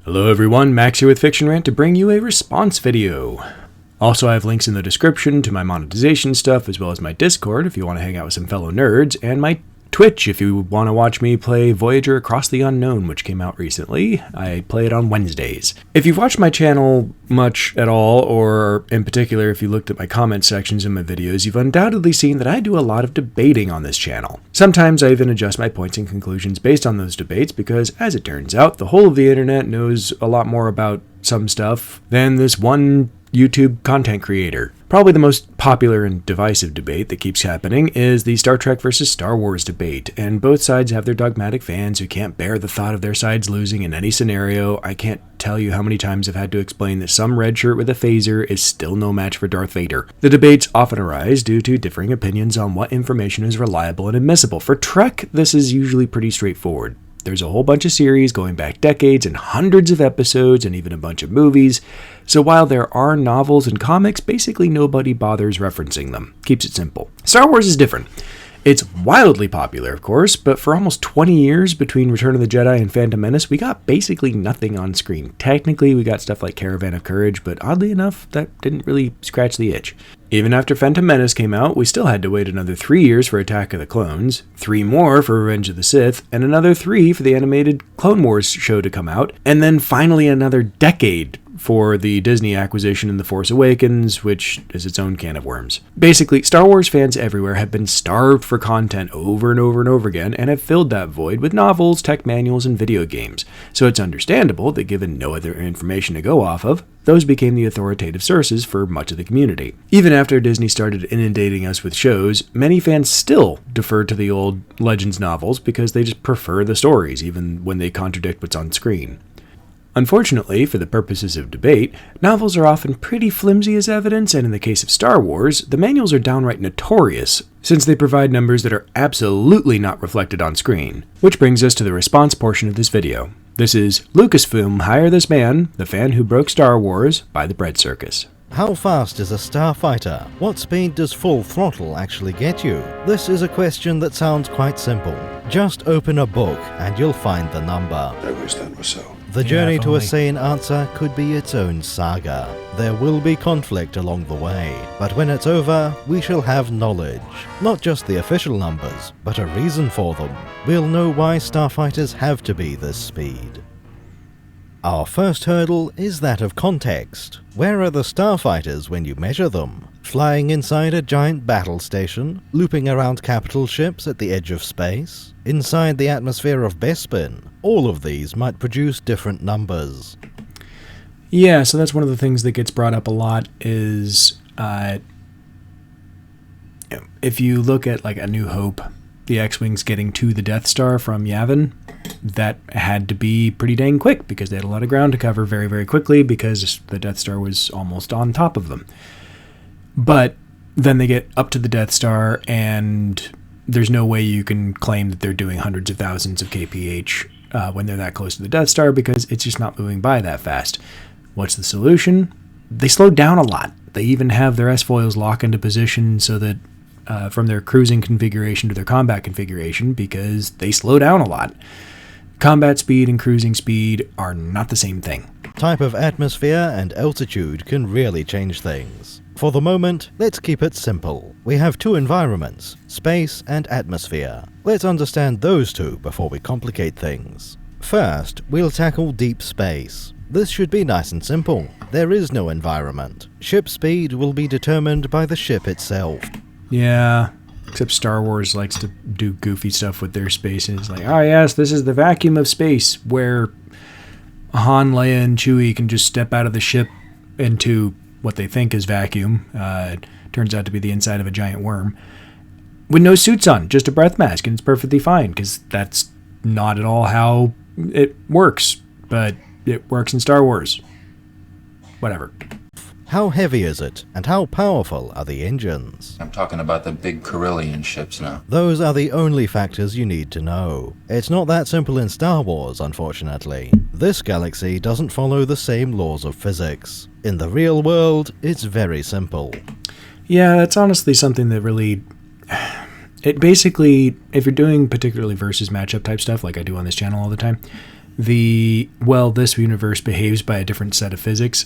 Hello everyone, Max here with Fiction Rant to bring you a response video. Also, I have links in the description to my monetization stuff, as well as my Discord if you want to hang out with some fellow nerds, and my Twitch if you want to watch me play Voyager Across the Unknown, which came out recently. I play it on Wednesdays. If you've watched my channel much at all, or in particular if you looked at my comment sections in my videos, you've undoubtedly seen that I do a lot of debating on this channel. Sometimes I even adjust my points and conclusions based on those debates because, as it turns out, the whole of the internet knows a lot more about some stuff than this one YouTube content creator. Probably the most popular and divisive debate that keeps happening is the Star Trek versus Star Wars debate, and both sides have their dogmatic fans who can't bear the thought of their sides losing in any scenario. I can't tell you how many times I've had to explain that some red shirt with a phaser is still no match for Darth Vader. The debates often arise due to differing opinions on what information is reliable and admissible. For Trek, this is usually pretty straightforward. There's a whole bunch of series going back decades and hundreds of episodes and even a bunch of movies. So while there are novels and comics, basically nobody bothers referencing them. Keeps it simple. Star Wars is different. It's wildly popular, of course, but for almost 20 years between Return of the Jedi and Phantom Menace, we got basically nothing on screen. Technically, we got stuff like Caravan of Courage, but oddly enough, that didn't really scratch the itch. Even after Phantom Menace came out, we still had to wait another 3 years for Attack of the Clones, 3 more for Revenge of the Sith, and another 3 for the animated Clone Wars show to come out, and then finally another decade for the Disney acquisition in The Force Awakens, which is its own can of worms. Basically, Star Wars fans everywhere have been starved for content over and over and over again, and have filled that void with novels, tech manuals, and video games. So it's understandable that given no other information to go off of, those became the authoritative sources for much of the community. Even after Disney started inundating us with shows, many fans still defer to the old Legends novels because they just prefer the stories, even when they contradict what's on screen. Unfortunately, for the purposes of debate, novels are often pretty flimsy as evidence, and in the case of Star Wars, the manuals are downright notorious, since they provide numbers that are absolutely not reflected on screen. Which brings us to the response portion of this video. This is Lucasfilm Hire This Man, the Fan Who Broke Star Wars, by the Bread Circus. How fast is a starfighter? What speed does full throttle actually get you? This is a question that sounds quite simple. Just open a book and you'll find the number. I wish that was so. The journey to a sane answer could be its own saga. There will be conflict along the way, but when it's over, we shall have knowledge. Not just the official numbers, but a reason for them. We'll know why starfighters have to be this speed. Our first hurdle is that of context. Where are the starfighters when you measure them? Flying inside a giant battle station? Looping around capital ships at the edge of space? Inside the atmosphere of Bespin? All of these might produce different numbers. Yeah, so that's one of the things that gets brought up a lot is if you look at like A New Hope, the X-Wings getting to the Death Star from Yavin, that had to be pretty dang quick because they had a lot of ground to cover very, very quickly because the Death Star was almost on top of them. But then they get up to the Death Star and there's no way you can claim that they're doing hundreds of thousands of kph when they're that close to the Death Star because it's just not moving by that fast. What's the solution? They slow down a lot. They even have their S-foils lock into position so that from their cruising configuration to their combat configuration because they slow down a lot. Combat speed and cruising speed are not the same thing. Type of atmosphere and altitude can really change things. For the moment, let's keep it simple. We have 2 environments, space and atmosphere. Let's understand those 2 before we complicate things. First, we'll tackle deep space. This should be nice and simple. There is no environment. Ship speed will be determined by the ship itself. Yeah, except Star Wars likes to do goofy stuff with their space, and it's like, oh yes, this is the vacuum of space, where Han, Leia, and Chewie can just step out of the ship into what they think is vacuum. Turns out to be the inside of a giant worm. With no suits on, just a breath mask, and it's perfectly fine, because that's not at all how it works, but it works in Star Wars. Whatever. How heavy is it, and how powerful are the engines? I'm talking about the big Corellian ships now. Those are the only factors you need to know. It's not that simple in Star Wars, unfortunately. This galaxy doesn't follow the same laws of physics. In the real world, it's very simple. Yeah, that's honestly something that really... It basically, if you're doing particularly versus matchup type stuff like I do on this channel all the time, this universe behaves by a different set of physics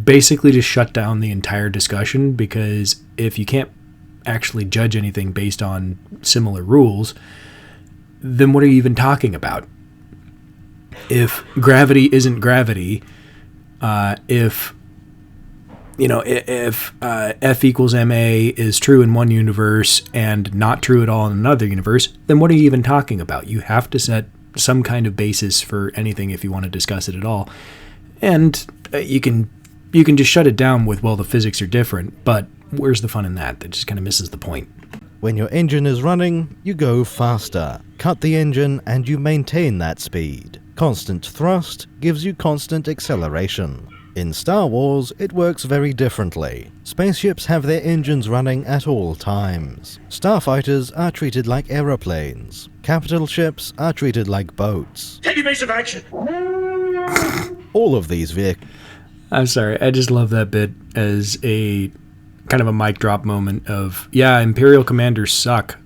basically just shut down the entire discussion, because if you can't actually judge anything based on similar rules, then what are you even talking about? If gravity isn't gravity, if F equals ma is true in one universe and not true at all in another universe, then what are you even talking about? You have to set some kind of basis for anything if you want to discuss it at all. And you can just shut it down with, well, the physics are different, but where's the fun in that? That just kind of misses the point. When your engine is running, you go faster. Cut the engine and you maintain that speed. Constant thrust gives you constant acceleration. In Star Wars, it works very differently. Spaceships have their engines running at all times. Starfighters are treated like aeroplanes. Capital ships are treated like boats. Take evasive action! All of these vehicles... I'm sorry, I just love that bit as a kind of a mic drop moment of, yeah, Imperial commanders suck.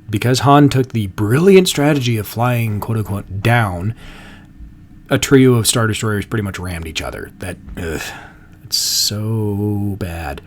Because Han took the brilliant strategy of flying, quote-unquote, down, a trio of Star Destroyers pretty much rammed each other. It's so bad.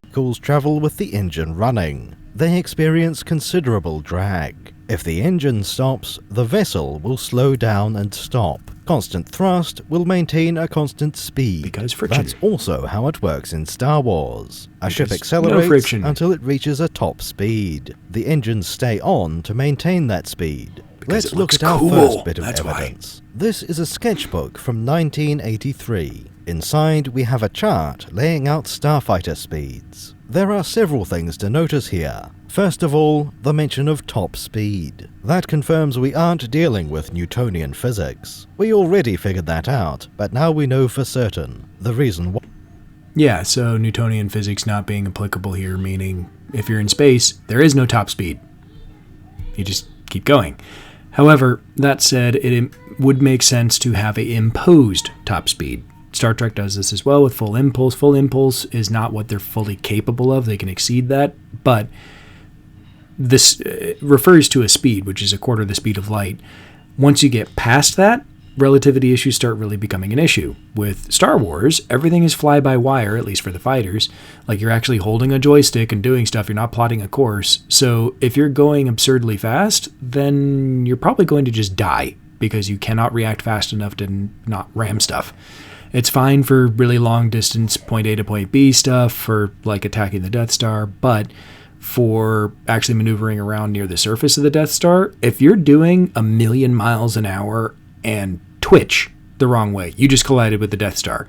Vehicles travel with the engine running. They experience considerable drag. If the engine stops, the vessel will slow down and stop. Constant thrust will maintain a constant speed. Because friction. That's also how it works in Star Wars. A ship accelerates until it reaches a top speed. The engines stay on to maintain that speed. Let's look at our first bit of evidence. This is a sketchbook from 1983. Inside, we have a chart laying out starfighter speeds. There are several things to notice here. First of all, the mention of top speed. That confirms we aren't dealing with Newtonian physics. We already figured that out, but now we know for certain. The reason why... Yeah, so Newtonian physics not being applicable here, meaning if you're in space, there is no top speed. You just keep going. However, that said, it would make sense to have a imposed top speed. Star Trek does this as well with full impulse. Full impulse is not what they're fully capable of. They can exceed that, but this refers to a speed, which is a quarter of the speed of light. Once you get past that, relativity issues start really becoming an issue. With Star Wars, everything is fly-by-wire, at least for the fighters. Like, you're actually holding a joystick and doing stuff. You're not plotting a course. So if you're going absurdly fast, then you're probably going to just die because you cannot react fast enough to not ram stuff. It's fine for really long distance point A to point B stuff, for like attacking the Death Star, but for actually maneuvering around near the surface of the Death Star, if you're doing 1,000,000 miles an hour and twitch the wrong way, you just collided with the Death Star,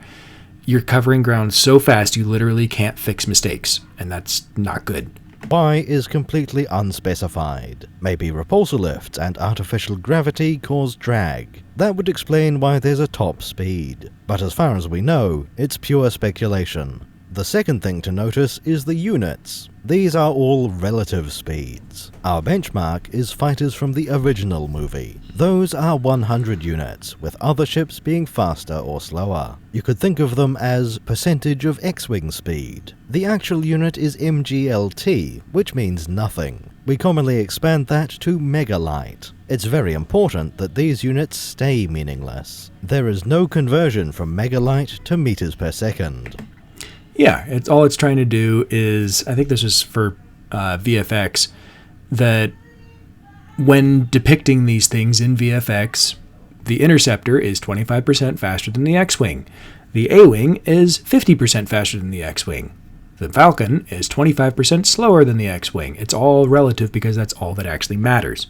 you're covering ground so fast you literally can't fix mistakes, and that's not good. Why is completely unspecified. Maybe repulsor lifts and artificial gravity cause drag. That would explain why there's a top speed. But as far as we know, it's pure speculation. The second thing to notice is the units. These are all relative speeds. Our benchmark is fighters from the original movie. Those are 100 units, with other ships being faster or slower. You could think of them as percentage of X-Wing speed. The actual unit is MGLT, which means nothing. We commonly expand that to megalight. It's very important that these units stay meaningless. There is no conversion from megalight to meters per second. Yeah, all it's trying to do is, I think this is for VFX, that when depicting these things in VFX, the Interceptor is 25% faster than the X-Wing. The A-Wing is 50% faster than the X-Wing. The Falcon is 25% slower than the X-Wing. It's all relative because that's all that actually matters.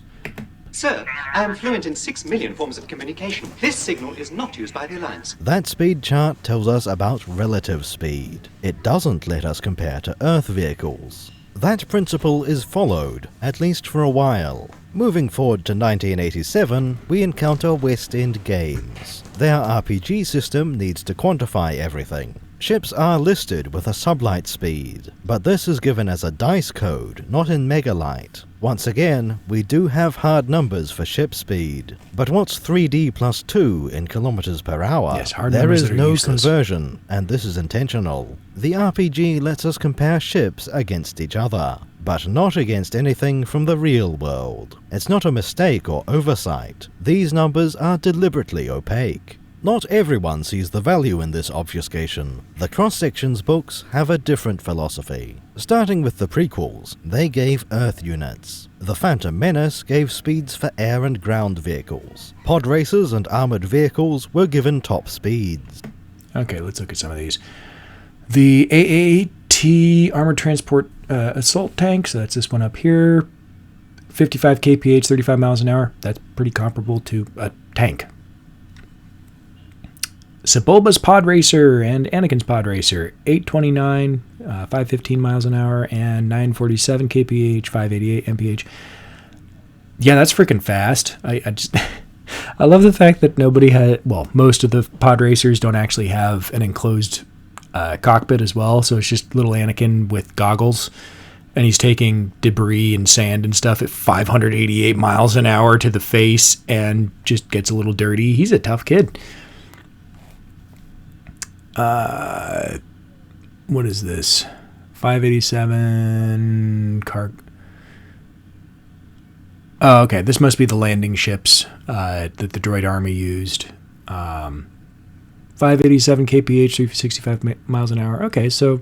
Sir, I am fluent in 6 million forms of communication. This signal is not used by the Alliance. That speed chart tells us about relative speed. It doesn't let us compare to Earth vehicles. That principle is followed, at least for a while. Moving forward to 1987, we encounter West End Games. Their RPG system needs to quantify everything. Ships are listed with a sublight speed, but this is given as a dice code, not in megalight. Once again, we do have hard numbers for ship speed, but what's 3D plus 2 in kilometers per hour? Yes, hard there numbers is that are no useless. Conversion, and this is intentional. The RPG lets us compare ships against each other. but not against anything from the real world. It's not a mistake or oversight. These numbers are deliberately opaque. Not everyone sees the value in this obfuscation. The cross-sections books have a different philosophy. Starting with the prequels, they gave Earth units. The Phantom Menace gave speeds for air and ground vehicles. Pod racers and armored vehicles were given top speeds. Okay, let's look at some of these. The AAT Armored Transport Assault Tank, so that's this one up here. 55 kph, 35 miles an hour. That's pretty comparable to a tank. Sebulba's Pod Racer and Anakin's Pod Racer, 829, 515 miles an hour, and 947 kph, 588 mph. Yeah, that's freaking fast. I just I love the fact that most of the pod racers don't actually have an enclosed cockpit as well, so it's just little Anakin with goggles, and he's taking debris and sand and stuff at 588 miles an hour to the face and just gets a little dirty. He's a tough kid. What is this? 587 car. Oh, okay. This must be the landing ships that the droid army used. 587 kph, 365 miles an hour. Okay, so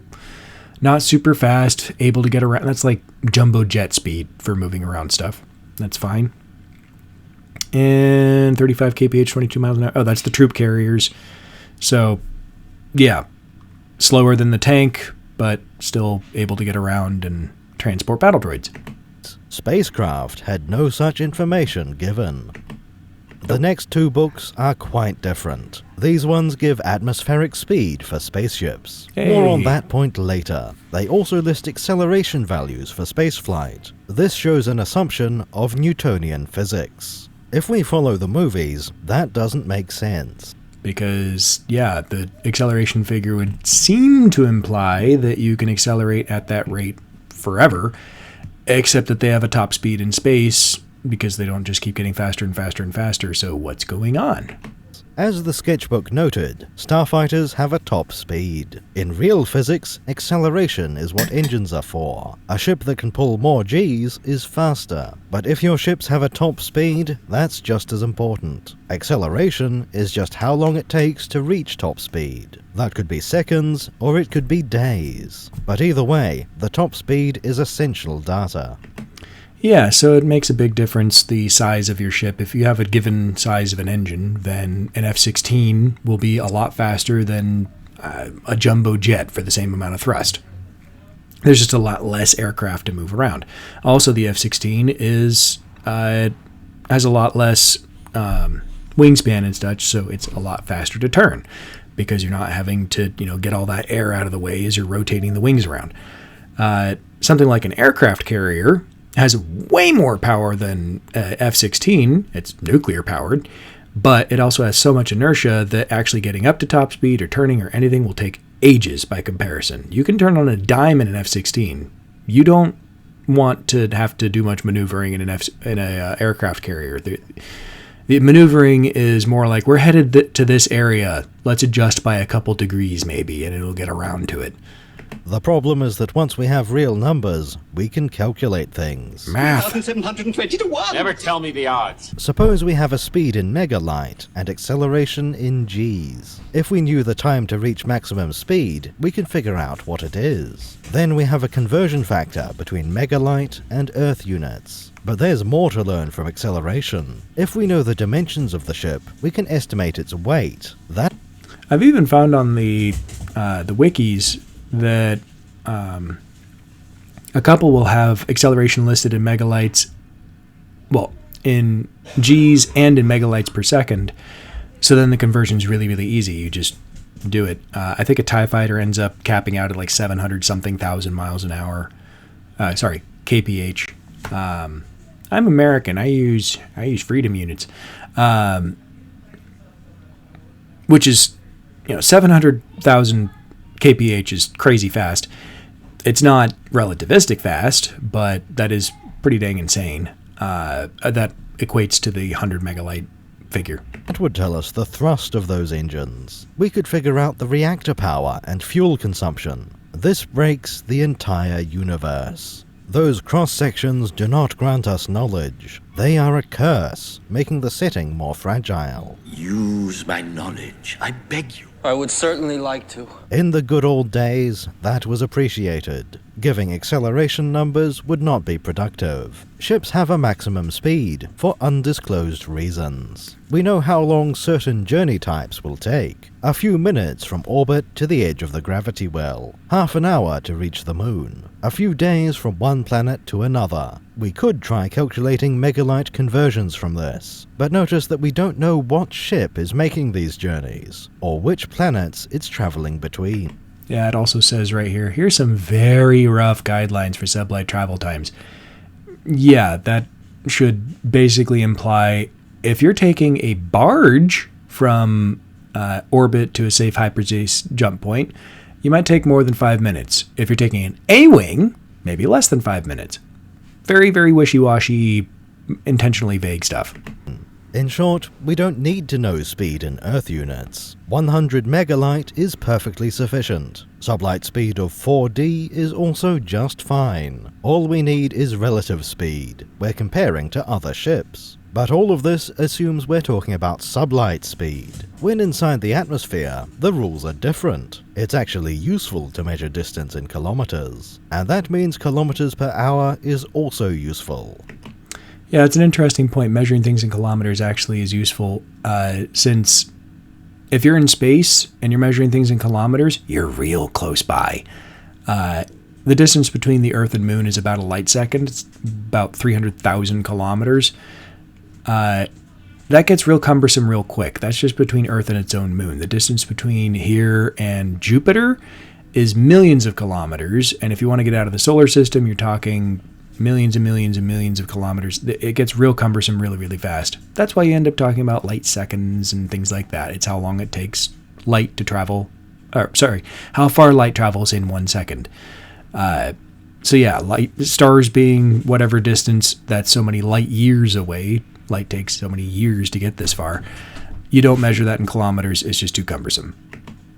not super fast, able to get around. That's like jumbo jet speed for moving around stuff. That's fine. And 35 kph, 22 miles an hour. Oh, that's the troop carriers. So, yeah, slower than the tank, but still able to get around and transport battle droids. Spacecraft had no such information given. The next two books are quite different. These ones give atmospheric speed for spaceships. Hey. More on that point later. They also list acceleration values for spaceflight. This shows an assumption of Newtonian physics. If we follow the movies, that doesn't make sense. Because, yeah, the acceleration figure would seem to imply that you can accelerate at that rate forever, except that they have a top speed in space because they don't just keep getting faster and faster and faster. So what's going on? As the sketchbook noted, starfighters have a top speed. In real physics, acceleration is what engines are for. A ship that can pull more Gs is faster. But if your ships have a top speed, that's just as important. Acceleration is just how long it takes to reach top speed. That could be seconds, or it could be days. But either way, the top speed is essential data. Yeah, so it makes a big difference, the size of your ship. If you have a given size of an engine, then an F-16 will be a lot faster than a jumbo jet for the same amount of thrust. There's just a lot less aircraft to move around. Also, the F-16 has a lot less wingspan and such, so it's a lot faster to turn because you're not having to get all that air out of the way as you're rotating the wings around. Something like an aircraft carrier has way more power than F-16. It's nuclear powered, but it also has so much inertia that actually getting up to top speed or turning or anything will take ages by comparison. You can turn on a dime in an F-16. You don't want to have to do much maneuvering in an aircraft carrier. The maneuvering is more like, we're headed to this area. Let's adjust by a couple degrees maybe, and it'll get around to it. The problem is that once we have real numbers, we can calculate things. Math. 1,720 to 1. Never tell me the odds. Suppose we have a speed in megalight and acceleration in Gs. If we knew the time to reach maximum speed, we can figure out what it is. Then we have a conversion factor between megalight and Earth units. But there's more to learn from acceleration. If we know the dimensions of the ship, we can estimate its weight. I've even found on the wikis that a couple will have acceleration listed in megalights, well, in Gs and in megalights per second. So then the conversion's really, really easy. You just do it. I think a TIE fighter ends up capping out at like 700 something thousand miles an hour. kph. I'm American. I use freedom units, which is 700,000 kph is crazy fast. It's not relativistic fast, but that is pretty dang insane. That equates to the 100 megalight figure. That would tell us the thrust of those engines. We could figure out the reactor power and fuel consumption. This breaks the entire universe. Those cross-sections do not grant us knowledge. They are a curse, making the setting more fragile. Use my knowledge, I beg you. I would certainly like to. In the good old days, that was appreciated. Giving acceleration numbers would not be productive. Ships have a maximum speed, for undisclosed reasons. We know how long certain journey types will take. A few minutes from orbit to the edge of the gravity well. Half an hour to reach the moon. A few days from one planet to another. We could try calculating megalite conversions from this, but notice that we don't know what ship is making these journeys, or which planets it's traveling between. Yeah, it also says right here, here's some very rough guidelines for sublight travel times. Yeah, that should basically imply if you're taking a barge from orbit to a safe hyperspace jump point, you might take more than 5 minutes. If you're taking an A-wing, maybe less than 5 minutes. Very, very wishy-washy, intentionally vague stuff. In short, we don't need to know speed in Earth units. 100 megalight is perfectly sufficient. Sublight speed of 4D is also just fine. All we need is relative speed. We're comparing to other ships. But all of this assumes we're talking about sublight speed. When inside the atmosphere, the rules are different. It's actually useful to measure distance in kilometers, and that means kilometers per hour is also useful. Yeah, it's an interesting point. Measuring things in kilometers actually is useful, since if you're in space and you're measuring things in kilometers, you're real close by. The distance between the Earth and Moon is about a light second. It's about 300,000 kilometers. That gets real cumbersome real quick. That's just between Earth and its own moon. The distance between here and Jupiter is millions of kilometers, and if you want to get out of the solar system, you're talking millions and millions and millions of kilometers. It gets real cumbersome really, really fast. That's why you end up talking about light seconds and things like that. It's how long it takes light to travel, how far light travels in 1 second. So yeah, stars being whatever distance that's so many light years away. Light takes so many years to get this far. You don't measure that in kilometers. It's just too cumbersome.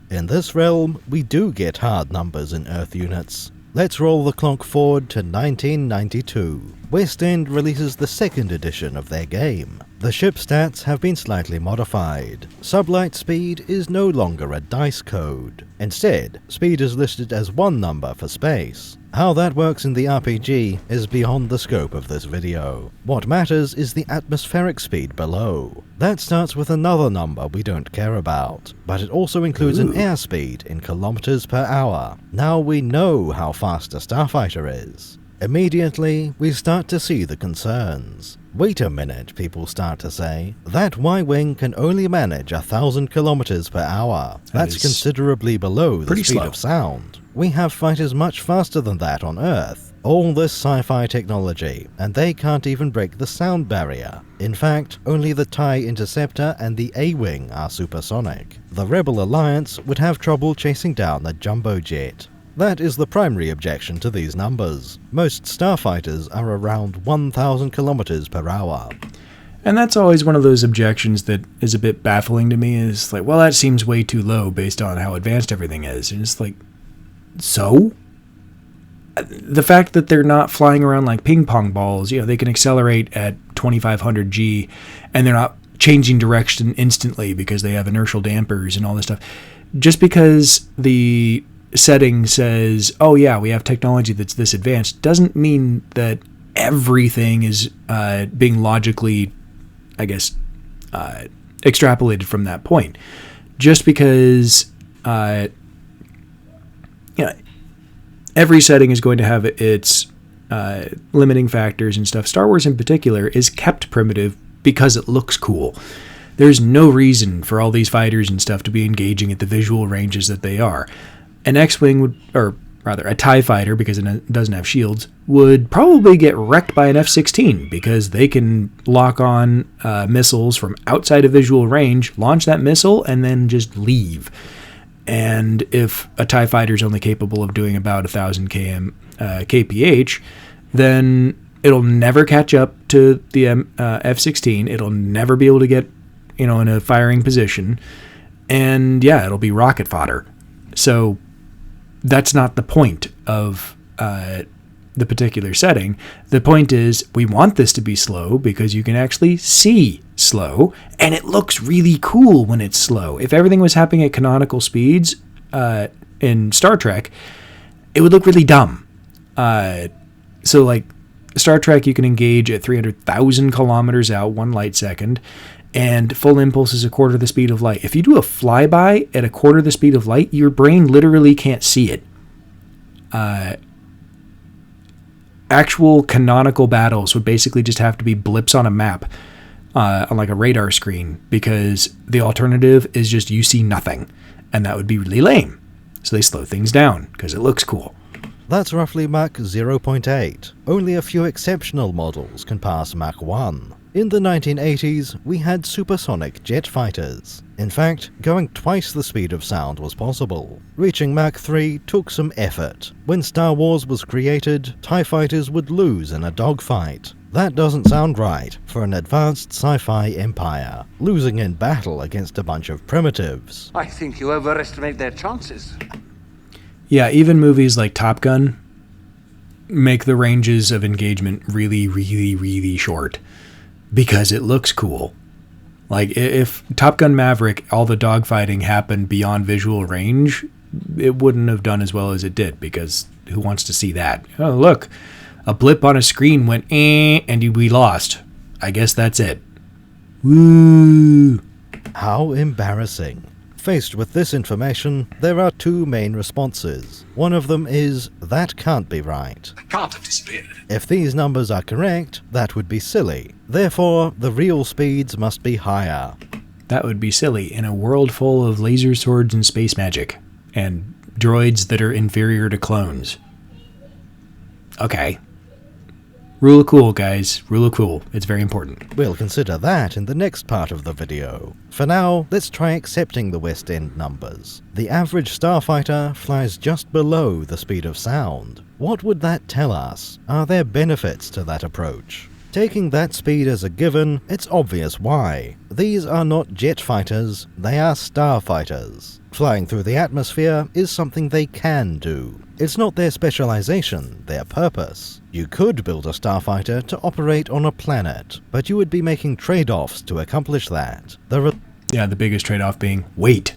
In this realm, we do get hard numbers in Earth units. Let's roll the clock forward to 1992. West End releases the second edition of their game. The ship stats have been slightly modified. Sublight speed is no longer a dice code. Instead, speed is listed as one number for space. How that works in the RPG is beyond the scope of this video. What matters is the atmospheric speed below. That starts with another number we don't care about, but it also includes an airspeed in kilometers per hour. Now we know how fast a starfighter is. Immediately, we start to see the concerns. Wait a minute, people start to say. That Y-wing can only manage 1,000 kilometers per hour. That's considerably below the speed of sound. We have fighters much faster than that on Earth. All this sci-fi technology, and they can't even break the sound barrier. In fact, only the TIE Interceptor and the A-wing are supersonic. The Rebel Alliance would have trouble chasing down the jumbo jet. That is the primary objection to these numbers. Most starfighters are around 1,000 kilometers per hour. And that's always one of those objections that is a bit baffling to me, is like, well, that seems way too low based on how advanced everything is. And it's like, so? The fact that they're not flying around like ping pong balls, they can accelerate at 2,500 G, and they're not changing direction instantly because they have inertial dampers and all this stuff. Just because the setting says, oh yeah, we have technology that's this advanced, doesn't mean that everything is being logically, extrapolated from that point. Just because every setting is going to have its limiting factors and stuff. Star Wars in particular is kept primitive because it looks cool. There's no reason for all these fighters and stuff to be engaging at the visual ranges that they are. An X-Wing a TIE fighter, because it doesn't have shields, would probably get wrecked by an F-16 because they can lock on missiles from outside of visual range, launch that missile, and then just leave. And if a TIE fighter is only capable of doing about 1,000 kph, then it'll never catch up to the F-16. It'll never be able to get, in a firing position. And yeah, it'll be rocket fodder. So that's not the point of the particular setting. The point is, we want this to be slow because you can actually see slow, and it looks really cool when it's slow. If everything was happening at canonical speeds in Star Trek, it would look really dumb. So like Star Trek, you can engage at 300,000 kilometers out, 1 light second, and full impulse is a quarter the speed of light. If you do a flyby at a quarter the speed of light, your brain literally can't see it. Actual canonical battles would basically just have to be blips on a map, on like a radar screen, because the alternative is just you see nothing, and that would be really lame. So they slow things down because it looks cool. That's roughly Mach 0.8. Only a few exceptional models can pass Mach 1. In the 1980s, we had supersonic jet fighters. In fact, going twice the speed of sound was possible. Reaching Mach 3 took some effort. When Star Wars was created, TIE fighters would lose in a dogfight. That doesn't sound right for an advanced sci-fi empire, losing in battle against a bunch of primitives. I think you overestimate their chances. Yeah, even movies like Top Gun make the ranges of engagement really, really, really short because it looks cool. Like, if Top Gun Maverick, all the dogfighting happened beyond visual range, it wouldn't have done as well as it did, because who wants to see that? Oh, look, a blip on a screen went, and we lost. I guess that's it. Woo! How embarrassing. Faced with this information, there are two main responses. One of them is, that can't be right. Can't have disappeared. If these numbers are correct, that would be silly. Therefore, the real speeds must be higher. That would be silly in a world full of laser swords and space magic, and droids that are inferior to clones. Okay. Rule of cool, guys. Rule of cool. It's very important. We'll consider that in the next part of the video. For now, let's try accepting the West End numbers. The average starfighter flies just below the speed of sound. What would that tell us? Are there benefits to that approach? Taking that speed as a given, it's obvious why. These are not jet fighters, they are starfighters. Flying through the atmosphere is something they can do. It's not their specialization, their purpose. You could build a starfighter to operate on a planet, but you would be making trade-offs to accomplish that. Yeah, the biggest trade-off being weight.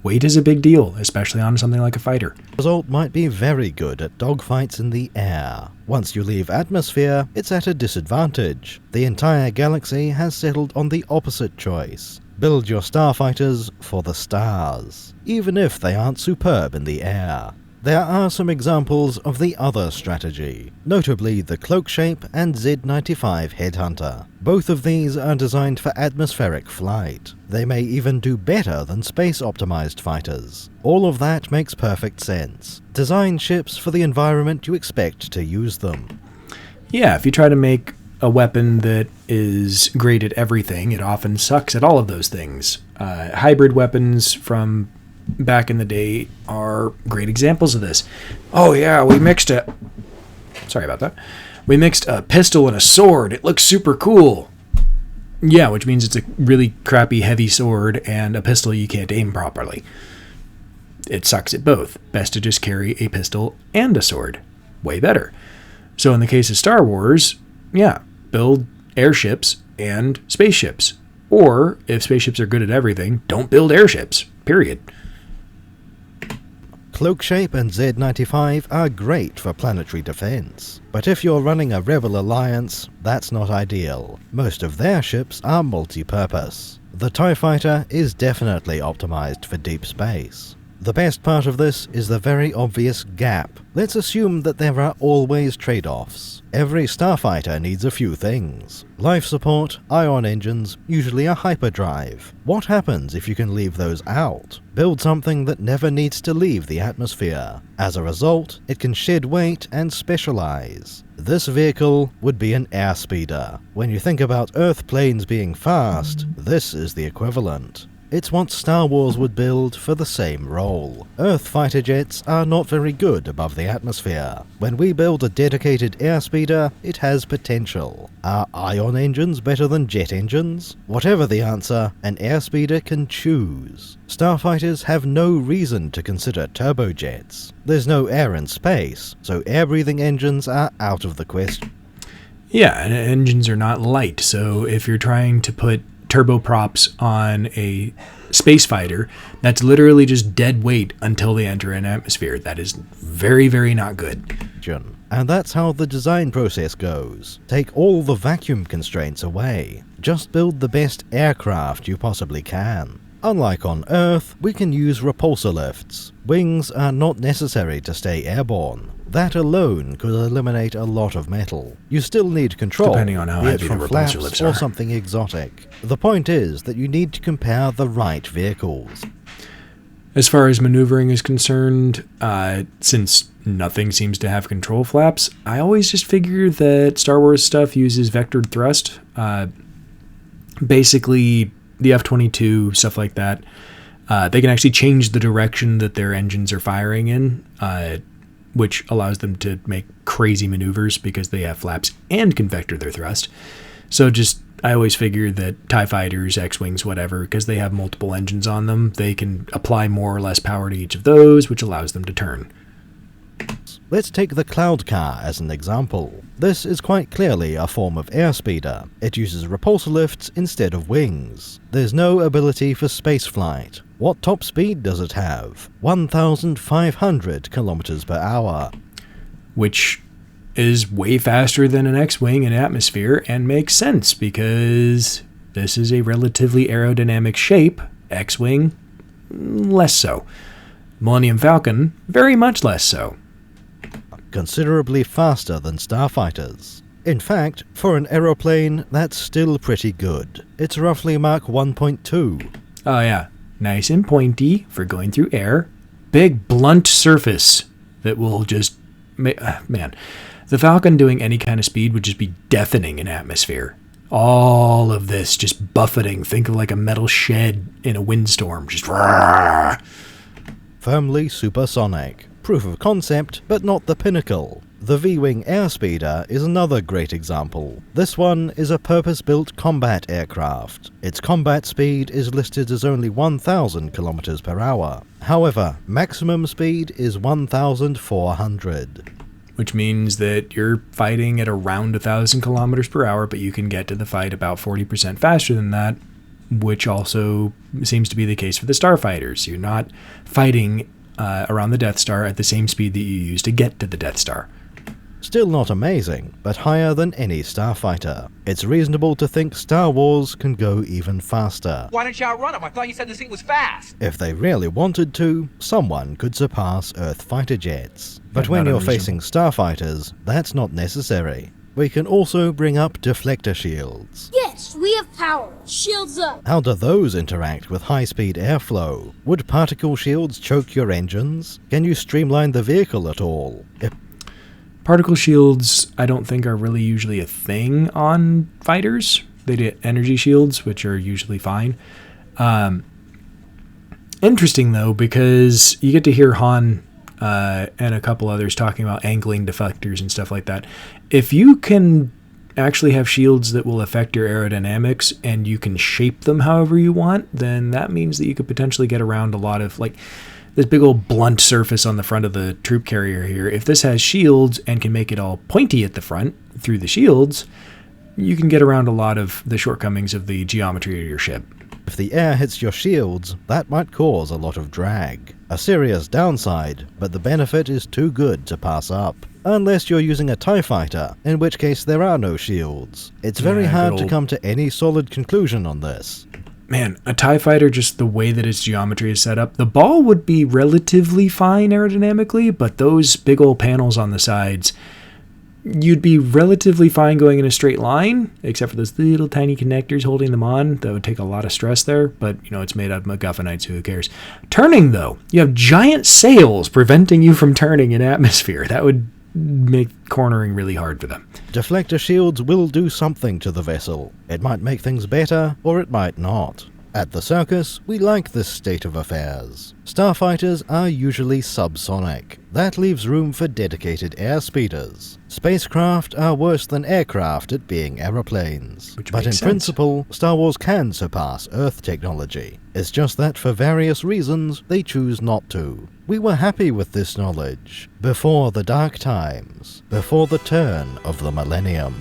Weight is a big deal, especially on something like a fighter. Result might be very good at dogfights in the air. Once you leave atmosphere, it's at a disadvantage. The entire galaxy has settled on the opposite choice. Build your starfighters for the stars, even if they aren't superb in the air. There are some examples of the other strategy, notably the Cloak Shape and Z-95 Headhunter. Both of these are designed for atmospheric flight. They may even do better than space-optimized fighters. All of that makes perfect sense. Design ships for the environment you expect to use them. Yeah, if you try to make a weapon that is great at everything, it often sucks at all of those things. Hybrid weapons from back in the day are great examples of this. Oh yeah, we mixed a pistol and a sword. It looks super cool. Yeah, which means it's a really crappy heavy sword and a pistol you can't aim properly. It sucks at both. Best to just carry a pistol and a sword. Way better. So in the case of Star Wars, yeah, build airships and spaceships. Or, if spaceships are good at everything, don't build airships. Period. Cloak Shape and Z-95 are great for planetary defense, but if you're running a Rebel Alliance, that's not ideal. Most of their ships are multi-purpose. The TIE Fighter is definitely optimized for deep space. The best part of this is the very obvious gap. Let's assume that there are always trade-offs. Every starfighter needs a few things. Life support, ion engines, usually a hyperdrive. What happens if you can leave those out? Build something that never needs to leave the atmosphere. As a result, it can shed weight and specialize. This vehicle would be an airspeeder. When you think about Earth planes being fast, this is the equivalent. It's what Star Wars would build for the same role. Earth fighter jets are not very good above the atmosphere. When we build a dedicated airspeeder, it has potential. Are ion engines better than jet engines? Whatever the answer, an airspeeder can choose. Starfighters have no reason to consider turbojets. There's no air in space, so air-breathing engines are out of the question. Yeah, and engines are not light, so if you're trying to put turboprops on a space fighter, that's literally just dead weight until they enter an atmosphere. That is very, very not good. And that's how the design process goes. Take all the vacuum constraints away. Just build the best aircraft you possibly can. Unlike on Earth, we can use repulsor lifts. Wings are not necessary to stay airborne. That alone could eliminate a lot of metal. You still need control, depending on how be it heavy the from repulsor flaps lifts or are. something exotic. The point is that you need to compare the right vehicles. As far as maneuvering is concerned, since nothing seems to have control flaps, I always just figure that Star Wars stuff uses vectored thrust. Basically, the F-22, stuff like that, they can actually change the direction that their engines are firing in, which allows them to make crazy maneuvers because they have flaps and can vector their thrust. So I always figure that TIE fighters, X-Wings, whatever, because they have multiple engines on them, they can apply more or less power to each of those, which allows them to turn. Let's take the Cloud Car as an example. This is quite clearly a form of airspeeder. It uses repulsor lifts instead of wings. There's no ability for spaceflight. What top speed does it have? 1,500 kilometers per hour. Which is way faster than an X-Wing in atmosphere and makes sense because this is a relatively aerodynamic shape. X-Wing, less so. Millennium Falcon, very much less so. Considerably faster than starfighters. In fact, for an aeroplane, that's still pretty good. It's roughly Mach 1.2. Oh yeah, nice and pointy for going through air. Big blunt surface that will just... man, the Falcon doing any kind of speed would just be deafening in atmosphere. All of this just buffeting. Think of like a metal shed in a windstorm. Just... roar. Firmly supersonic. Proof of concept, but not the pinnacle. The V-Wing Airspeeder is another great example. This one is a purpose-built combat aircraft. Its combat speed is listed as only 1,000 kilometers per hour. However, maximum speed is 1,400. Which means that you're fighting at around 1,000 kilometers per hour, but you can get to the fight about 40% faster than that, which also seems to be the case for the starfighters. You're not fighting around the Death Star at the same speed that you use to get to the Death Star. Still not amazing, but higher than any starfighter. It's reasonable to think Star Wars can go even faster. Why didn't you outrun him? I thought you said this thing was fast. If they really wanted to, someone could surpass Earth fighter jets. But Yeah, when not you're unreasonable. facing starfighters, that's not necessary. We can also bring up deflector shields. Yes, we have power. Shields up. How do those interact with high-speed airflow? Would particle shields choke your engines? Can you streamline the vehicle at all? Particle shields, I don't think, are really usually a thing on fighters. They do energy shields, which are usually fine. Interesting, though, because you get to hear Han and a couple others talking about angling deflectors and stuff like that. If you can actually have shields that will affect your aerodynamics and you can shape them however you want, then that means that you could potentially get around a lot of, like, this big old blunt surface on the front of the troop carrier here. If this has shields and can make it all pointy at the front through the shields, you can get around a lot of the shortcomings of the geometry of your ship. If the air hits your shields, that might cause a lot of drag. A serious downside, but the benefit is too good to pass up. Unless you're using a TIE fighter, in which case there are no shields. It's very Yeah, hard good to old- come to any solid conclusion on this. Man, a TIE fighter, just the way that its geometry is set up, the ball would be relatively fine aerodynamically, but those big old panels on the sides, you'd be relatively fine going in a straight line, except for those little tiny connectors holding them on. That would take a lot of stress there, but, you know, it's made out of MacGuffinites, so who cares? Turning, though, you have giant sails preventing you from turning in atmosphere. That would make cornering really hard for them. Deflector shields will do something to the vessel. It might make things better, or it might not. At the circus, we like this state of affairs. Starfighters are usually subsonic. That leaves room for dedicated airspeeders. Spacecraft are worse than aircraft at being aeroplanes. But in principle, Star Wars can surpass Earth technology. It's just that for various reasons, they choose not to. We were happy with this knowledge before the dark times, before the turn of the millennium.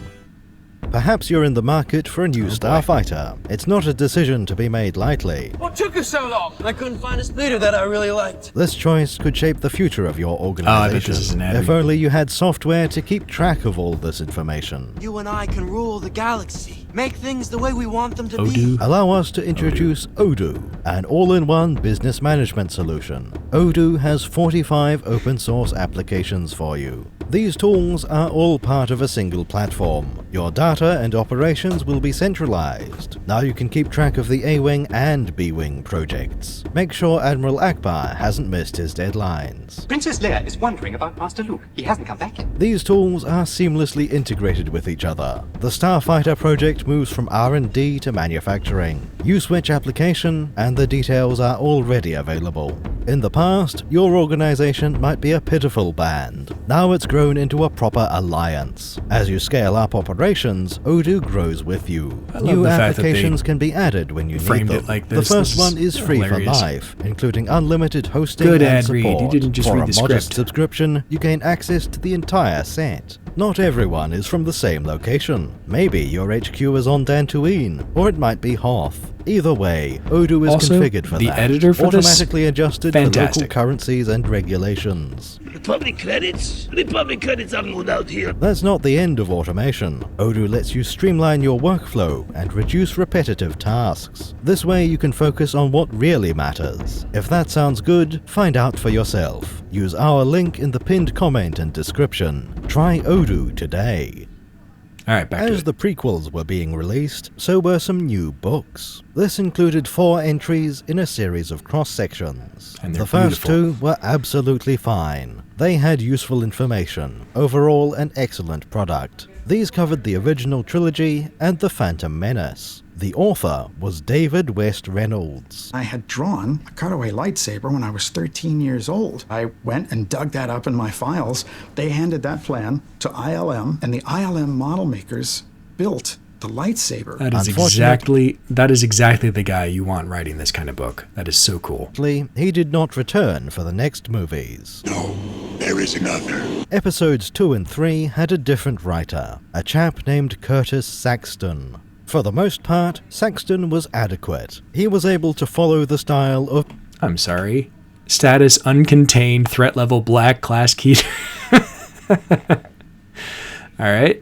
Perhaps you're in the market for a new starfighter. It's not a decision to be made lightly. What took us so long? I couldn't find a speeder that I really liked. This choice could shape the future of your organization. If only you had software to keep track of all this information. You and I can rule the galaxy. Make things the way we want them to be. Allow us to introduce Odoo, an all-in-one business management solution. Odoo has 45 open source applications for you. These tools are all part of a single platform. Your data and operations will be centralized. Now you can keep track of the A-Wing and B-Wing projects. Make sure Admiral Akbar hasn't missed his deadlines. Princess Leia is wondering about Master Luke. He hasn't come back yet. These tools are seamlessly integrated with each other. The Starfighter project moves from R&D to manufacturing. You switch application, and the details are already available. In the past, your organization might be a pitiful band. Now it's grown into a proper alliance. As you scale up operations, Odoo grows with you. New applications can be added when you need them. The first one is free for life, including unlimited hosting and support. You didn't just for read a the modest script. subscription, you gain access to the entire set. Not everyone is from the same location. Maybe your HQ is on Dantooine, or it might be Hoth. Either way, Odoo is Also, configured for the that. editor for this, automatically adjusted for fantastic. local currencies and regulations. Republic credits? Republic credits are no doubt here. That's not the end of automation. Odoo lets you streamline your workflow and reduce repetitive tasks. This way you can focus on what really matters. If that sounds good, find out for yourself. Use our link in the pinned comment and description. Try Odoo today. Alright, back to As it. the prequels were being released, so were some new books. This included 4 entries in a series of cross-sections. And they're The first beautiful. 2 were absolutely fine. They had useful information. Overall, an excellent product. These covered the original trilogy and The Phantom Menace. The author was David West Reynolds. I had drawn a cutaway lightsaber when I was 13 years old. I went and dug that up in my files. They handed that plan to ILM, and the ILM model makers built the lightsaber. That is exactly the guy you want writing this kind of book. That is so cool. He did not return for the next movies. No, there is another. Episodes 2 and 3 had a different writer, a chap named Curtis Saxton. For the most part, Saxton was adequate. He was able to follow the style of... I'm sorry. Status uncontained, threat level black, class key. Alright.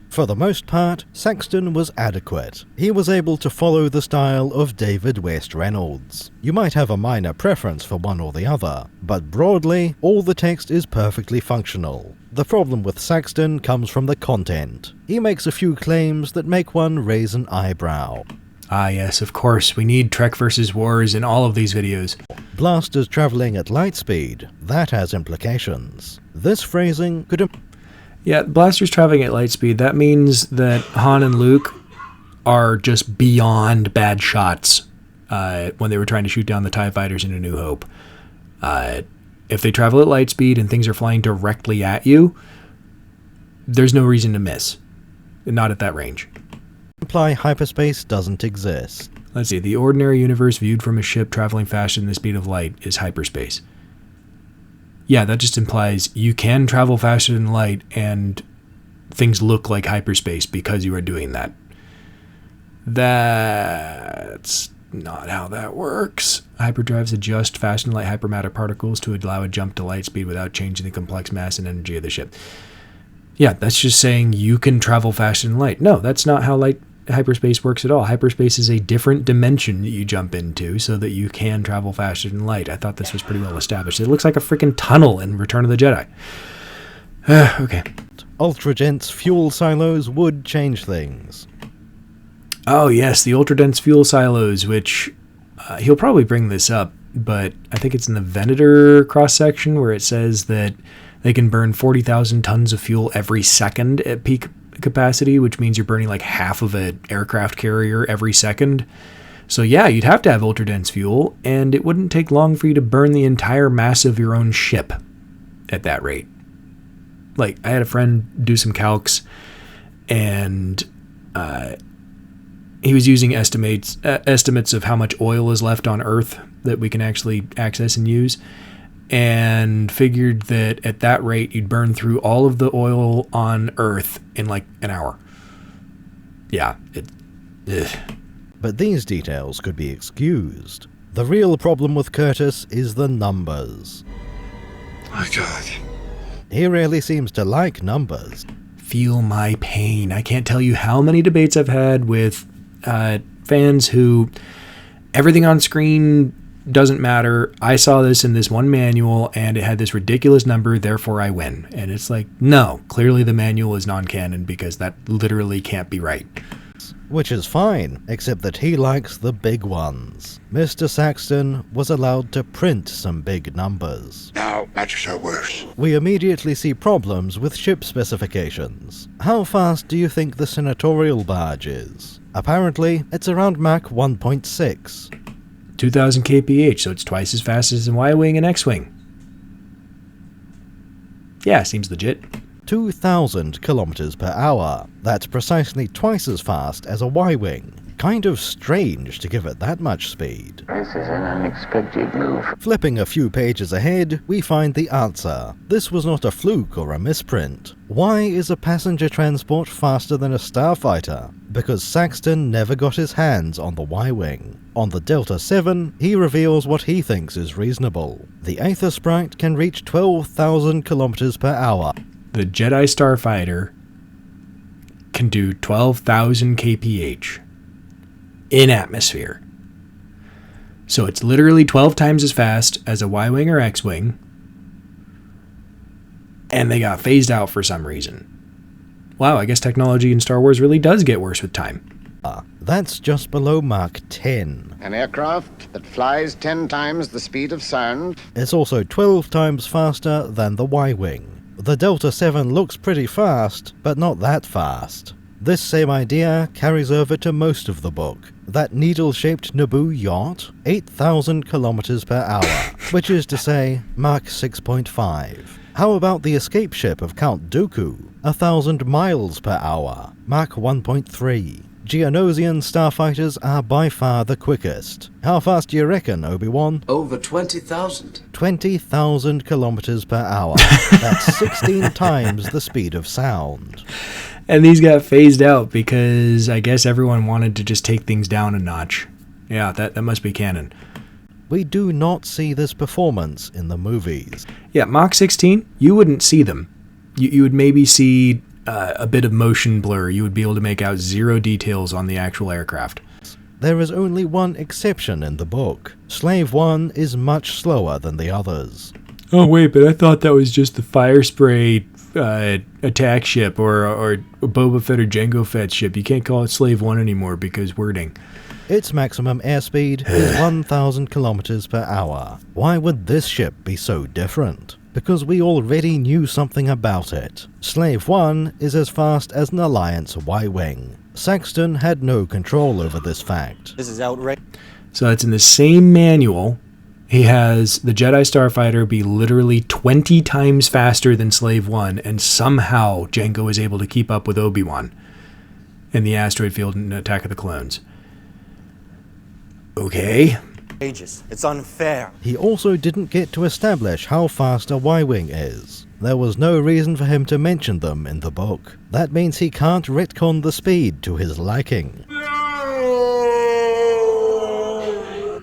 For the most part, Saxton was adequate. He was able to follow the style of David West Reynolds. You might have a minor preference for one or the other, but broadly, all the text is perfectly functional. The problem with Saxton comes from the content. He makes a few claims that make one raise an eyebrow. Ah yes, of course, we need Trek vs. Wars in all of these videos. Blasters traveling at light speed, that has implications. This phrasing could... Yeah, blasters traveling at light speed, that means that Han and Luke are just beyond bad shots when they were trying to shoot down the TIE fighters in A New Hope. If they travel at light speed and things are flying directly at you, there's no reason to miss. Not at that range. Imply hyperspace doesn't exist. Let's see, the ordinary universe viewed from a ship traveling faster than the speed of light is hyperspace. Yeah, that just implies you can travel faster than light and things look like hyperspace because you are doing that. That's not how that works. Hyperdrives adjust fast and light hypermatter particles to allow a jump to light speed without changing the complex mass and energy of the ship. Yeah, that's just saying you can travel faster than light. No, that's not how hyperspace works at all. Hyperspace is a different dimension that you jump into so that you can travel faster than light. I thought this was pretty well established. It looks like a freaking tunnel in Return of the Jedi. Okay. Ultra-dense fuel silos would change things. Oh yes, the ultra-dense fuel silos, which he'll probably bring this up, but I think it's in the Venator cross-section where it says that they can burn 40,000 tons of fuel every second at peak capacity, which means you're burning like half of an aircraft carrier every second. So yeah, you'd have to have ultra-dense fuel, and it wouldn't take long for you to burn the entire mass of your own ship at that rate. Like, I had a friend do some calcs, and he was using estimates of how much oil is left on Earth that we can actually access and use, and figured that at that rate, you'd burn through all of the oil on Earth in like an hour. Yeah, But these details could be excused. The real problem with Curtis is the numbers. My God. He really seems to like numbers. Feel my pain. I can't tell you how many debates I've had with fans who everything on screen doesn't matter. I saw this in this one manual and it had this ridiculous number, therefore I win. And it's like, no, clearly the manual is non-canon because that literally can't be right. Which is fine, except that he likes the big ones. Mr. Saxton was allowed to print some big numbers. Now, matches are worse. We immediately see problems with ship specifications. How fast do you think the senatorial barge is? Apparently, it's around Mach 1.6. 2000 kph, so it's twice as fast as an Y-wing and X-wing. Yeah, seems legit. 2,000 kilometers per hour. That's precisely twice as fast as a Y-wing. Kind of strange to give it that much speed. This is an unexpected move. Flipping a few pages ahead, we find the answer. This was not a fluke or a misprint. Why is a passenger transport faster than a starfighter? Because Saxton never got his hands on the Y-wing. On the Delta 7, he reveals what he thinks is reasonable. The Aether Sprite can reach 12,000 kilometers per hour. The Jedi Starfighter can do 12,000 kph in atmosphere. So it's literally 12 times as fast as a Y-wing or X-wing, and they got phased out for some reason. Wow, I guess technology in Star Wars really does get worse with time. That's just below Mach 10. An aircraft that flies 10 times the speed of sound. It's also 12 times faster than the Y-wing. The Delta 7 looks pretty fast, but not that fast. This same idea carries over to most of the book. That needle-shaped Naboo yacht, 8,000 kilometers per hour, which is to say, Mach 6.5. How about the escape ship of Count Dooku, 1,000 miles per hour, Mach 1.3. Geonosian starfighters are by far the quickest. How fast do you reckon, Obi-Wan? Over 20,000. 20,000 kilometers per hour. That's 16 times the speed of sound. And these got phased out because I guess everyone wanted to just take things down a notch. Yeah, that must be canon. We do not see this performance in the movies. Yeah, Mach 16, you wouldn't see them. You would maybe see a bit of motion blur. You would be able to make out zero details on the actual aircraft. There is only one exception in the book. Slave 1 is much slower than the others. Oh wait, but I thought that was just the fire spray attack ship or Boba Fett or Jango Fett's ship. You can't call it Slave 1 anymore because wording. Its maximum airspeed is 1,000 kilometers per hour. Why would this ship be so different? Because we already knew something about it. Slave 1 is as fast as an Alliance Y-wing. Saxton had no control over this fact. This is outrageous. So it's in the same manual. He has the Jedi Starfighter be literally 20 times faster than Slave 1, and somehow Jango is able to keep up with Obi-Wan in the asteroid field in Attack of the Clones. Okay. It's unfair. He also didn't get to establish how fast a Y-wing is. There was no reason for him to mention them in the book. That means he can't retcon the speed to his liking.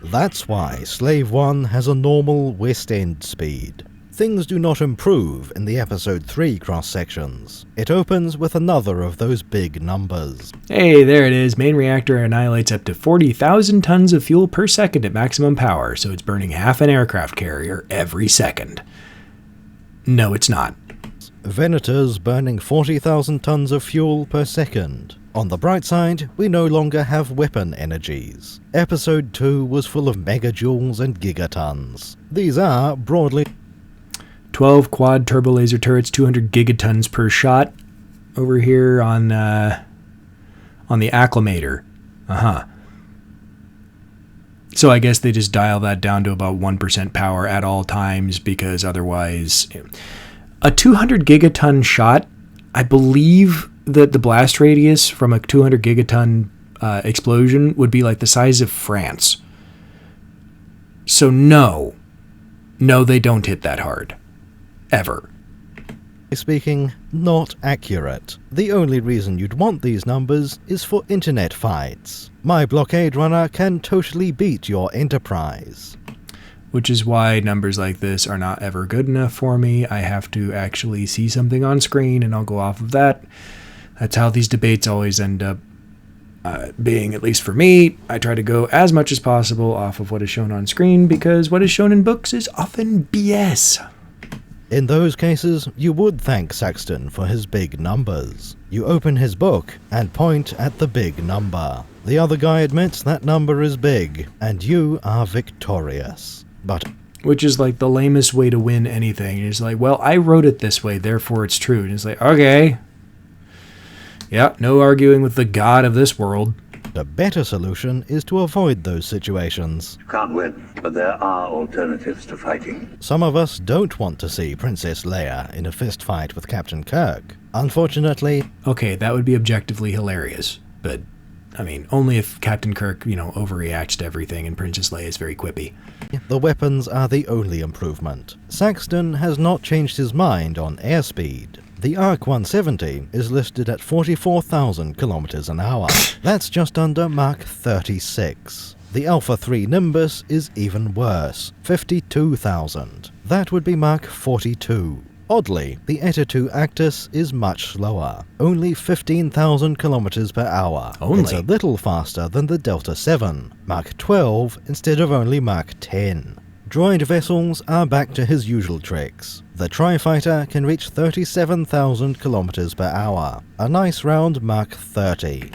That's why Slave 1 has a normal West End speed. Things do not improve in the Episode 3 cross-sections. It opens with another of those big numbers. Hey, there it is. Main reactor annihilates up to 40,000 tons of fuel per second at maximum power, so it's burning half an aircraft carrier every second. No, it's not. Venator's burning 40,000 tons of fuel per second. On the bright side, we no longer have weapon energies. Episode 2 was full of megajoules and gigatons. These are, broadly, 12 quad turbo laser turrets, 200 gigatons per shot. Over here on the acclimator. So I guess they just dial that down to about 1% power at all times, because otherwise a 200 gigaton shot, I believe that the blast radius from a 200 gigaton explosion would be like the size of France. So no, they don't hit that hard. Ever. Speaking, not accurate. The only reason you'd want these numbers is for internet fights. My blockade runner can totally beat your Enterprise. Which is why numbers like this are not ever good enough for me. I have to actually see something on screen and I'll go off of that. That's how these debates always end up being, at least for me. I try to go as much as possible off of what is shown on screen, because what is shown in books is often BS. In those cases, you would thank Saxton for his big numbers. You open his book and point at the big number. The other guy admits that number is big, and you are victorious. But which is like the lamest way to win anything. It's like, well, I wrote it this way, therefore it's true. And it's like, okay. Yeah, no arguing with the god of this world. The better solution is to avoid those situations. You can't win, but there are alternatives to fighting. Some of us don't want to see Princess Leia in a fistfight with Captain Kirk. Unfortunately... Okay, that would be objectively hilarious, but, I mean, only if Captain Kirk, overreacts to everything and Princess Leia is very quippy. The weapons are the only improvement. Saxton has not changed his mind on airspeed. The Arc 170 is listed at 44,000 kilometers an hour. That's just under Mach 36. The Alpha 3 Nimbus is even worse, 52,000. That would be Mach 42. Oddly, the Eta 2 Actus is much slower, only 15,000 kilometers per hour. Only? It's a little faster than the Delta 7, Mach 12 instead of only Mach 10. Droid vessels are back to his usual tricks. The Tri-Fighter can reach 37,000 kilometers per hour, a nice round Mach 30.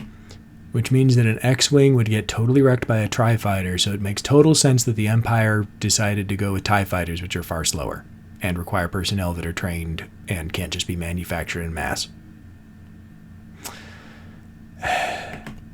Which means that an X-Wing would get totally wrecked by a Tri-Fighter, so it makes total sense that the Empire decided to go with TIE Fighters, which are far slower, and require personnel that are trained and can't just be manufactured in mass.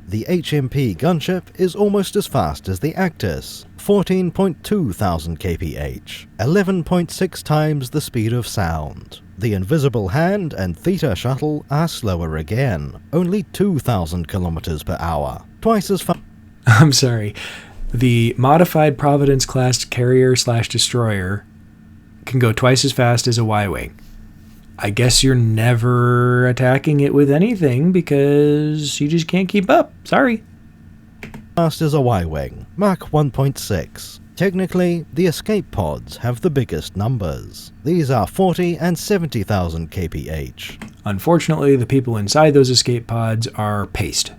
The HMP gunship is almost as fast as the Actus, 14.2 thousand kph, 11.6 times the speed of sound. The Invisible Hand and Theta shuttle are slower again, only 2,000 kilometers per hour, twice as fast. I'm sorry. The modified Providence class carrier/destroyer can go twice as fast as a Y-Wing. I guess you're never attacking it with anything because you just can't keep up. Sorry. Fast as a Y-Wing, Mach 1.6. Technically, the escape pods have the biggest numbers. These are 40 and 70,000 kph. Unfortunately, the people inside those escape pods are paste.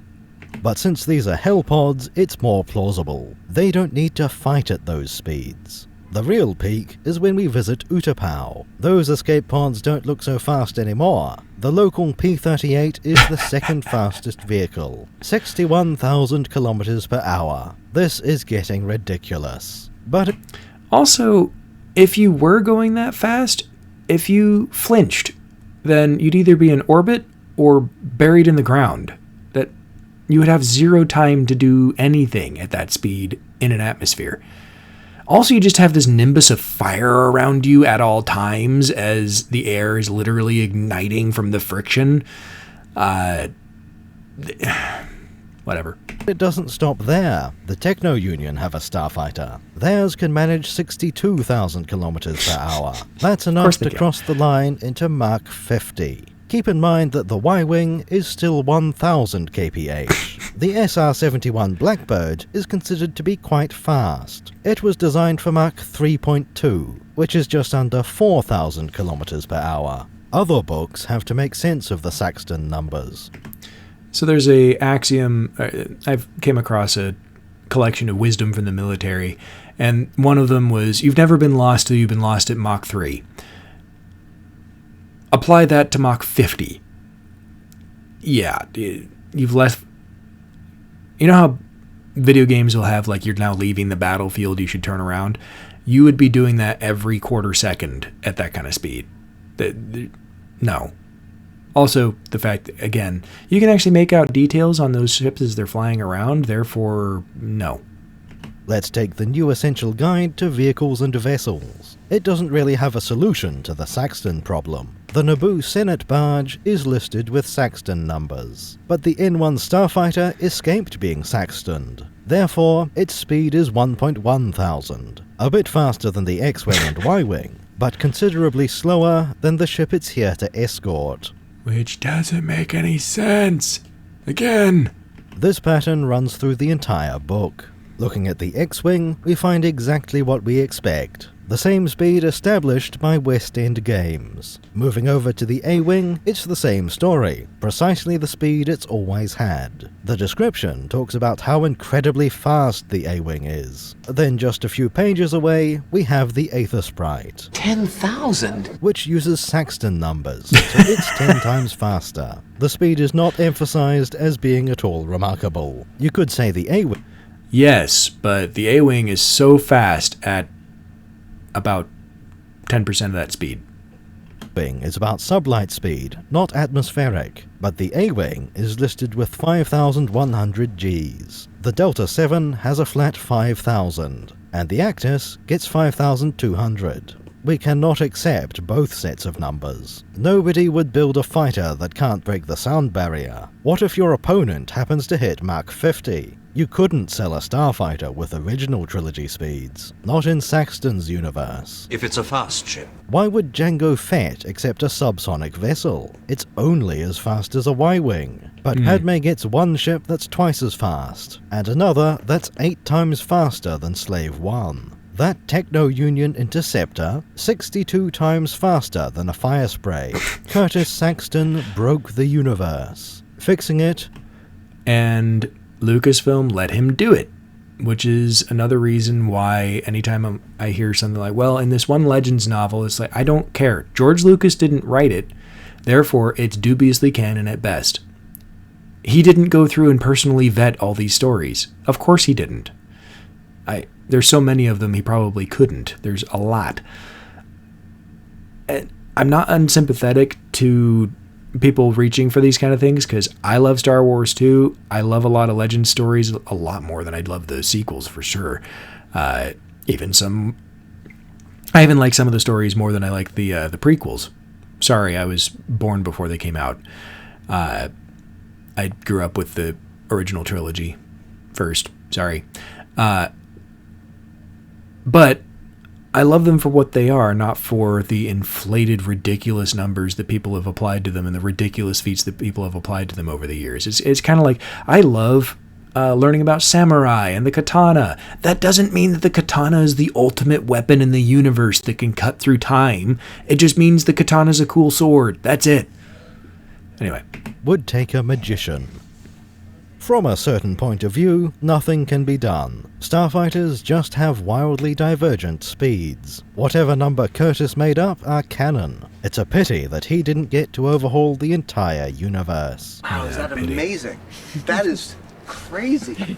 But since these are hell pods, it's more plausible. They don't need to fight at those speeds. The real peak is when we visit Utapau. Those escape pods don't look so fast anymore. The local P-38 is the second fastest vehicle, 61,000 kilometers per hour. This is getting ridiculous. But also, if you were going that fast, if you flinched, then you'd either be in orbit or buried in the ground. That you would have zero time to do anything at that speed in an atmosphere. Also, you just have this nimbus of fire around you at all times as the air is literally igniting from the friction. Whatever. It doesn't stop there. The Techno Union have a starfighter. Theirs can manage 62,000 kilometers per hour. That's enough to cross the line into Mach 50. Keep in mind that the Y-Wing is still 1,000 kph. The SR-71 Blackbird is considered to be quite fast. It was designed for Mach 3.2, which is just under 4,000 kilometers per hour. Other books have to make sense of the Saxton numbers. So there's a axiom, I've came across a collection of wisdom from the military, and one of them was, you've never been lost till you've been lost at Mach 3. Apply that to Mach 50. Yeah, you've left... You know how video games will have, like, you're now leaving the battlefield, you should turn around? You would be doing that every quarter second at that kind of speed. No. Also, the fact, again, you can actually make out details on those ships as they're flying around, therefore, no. Let's take the new essential guide to vehicles and vessels. It doesn't really have a solution to the Saxton problem. The Naboo Senate barge is listed with Saxton numbers, but the N1 starfighter escaped being Saxtoned. Therefore, its speed is 1.1 thousand, a bit faster than the X-Wing and Y-Wing, but considerably slower than the ship it's here to escort. Which doesn't make any sense. Again. This pattern runs through the entire book. Looking at the X-Wing, we find exactly what we expect. The same speed established by West End games. Moving over to the A-Wing, it's the same story, precisely the speed it's always had. The description talks about how incredibly fast the A-Wing is. Then just a few pages away, we have the Aether Sprite. 10,000? Which uses Saxton numbers, so it's 10 times faster. The speed is not emphasized as being at all remarkable. You could say the A-Wing. Yes, but the A-Wing is so fast at about 10% of that speed. Is about sublight speed, not atmospheric, but the A-Wing is listed with 5,100 Gs. The Delta 7 has a flat 5,000, and the Actis gets 5,200. We cannot accept both sets of numbers. Nobody would build a fighter that can't break the sound barrier. What if your opponent happens to hit Mach 50? You couldn't sell a starfighter with original trilogy speeds, not in Saxton's universe. If it's a fast ship. Why would Jango Fett accept a subsonic vessel? It's only as fast as a Y-Wing. But Padme gets one ship that's twice as fast, and another that's 8 times faster than Slave 1. That Techno-Union Interceptor, 62 times faster than a fire spray. Curtis Saxton broke the universe, fixing it. And Lucasfilm let him do it, which is another reason why anytime I hear something like, well, in this one Legends novel, it's like, I don't care. George Lucas didn't write it, therefore it's dubiously canon at best. He didn't go through and personally vet all these stories. Of course he didn't. There's so many of them he probably couldn't. There's a lot. And I'm not unsympathetic to people reaching for these kind of things, because I love Star Wars too. I love a lot of Legend stories, a lot more than I'd love the sequels for sure. I even like some of the stories more than I like the prequels. Sorry, I was born before they came out. I grew up with the original trilogy first. Sorry. But I love them for what they are, not for the inflated, ridiculous numbers that people have applied to them and the ridiculous feats that people have applied to them over the years. It's kind of like, I love learning about samurai and the katana. That doesn't mean that the katana is the ultimate weapon in the universe that can cut through time. It just means the katana is a cool sword. That's it. Anyway. Would take a magician. From a certain point of view, nothing can be done. Starfighters just have wildly divergent speeds. Whatever number Curtis made up are canon. It's a pity that he didn't get to overhaul the entire universe. Wow, is that amazing? That is crazy.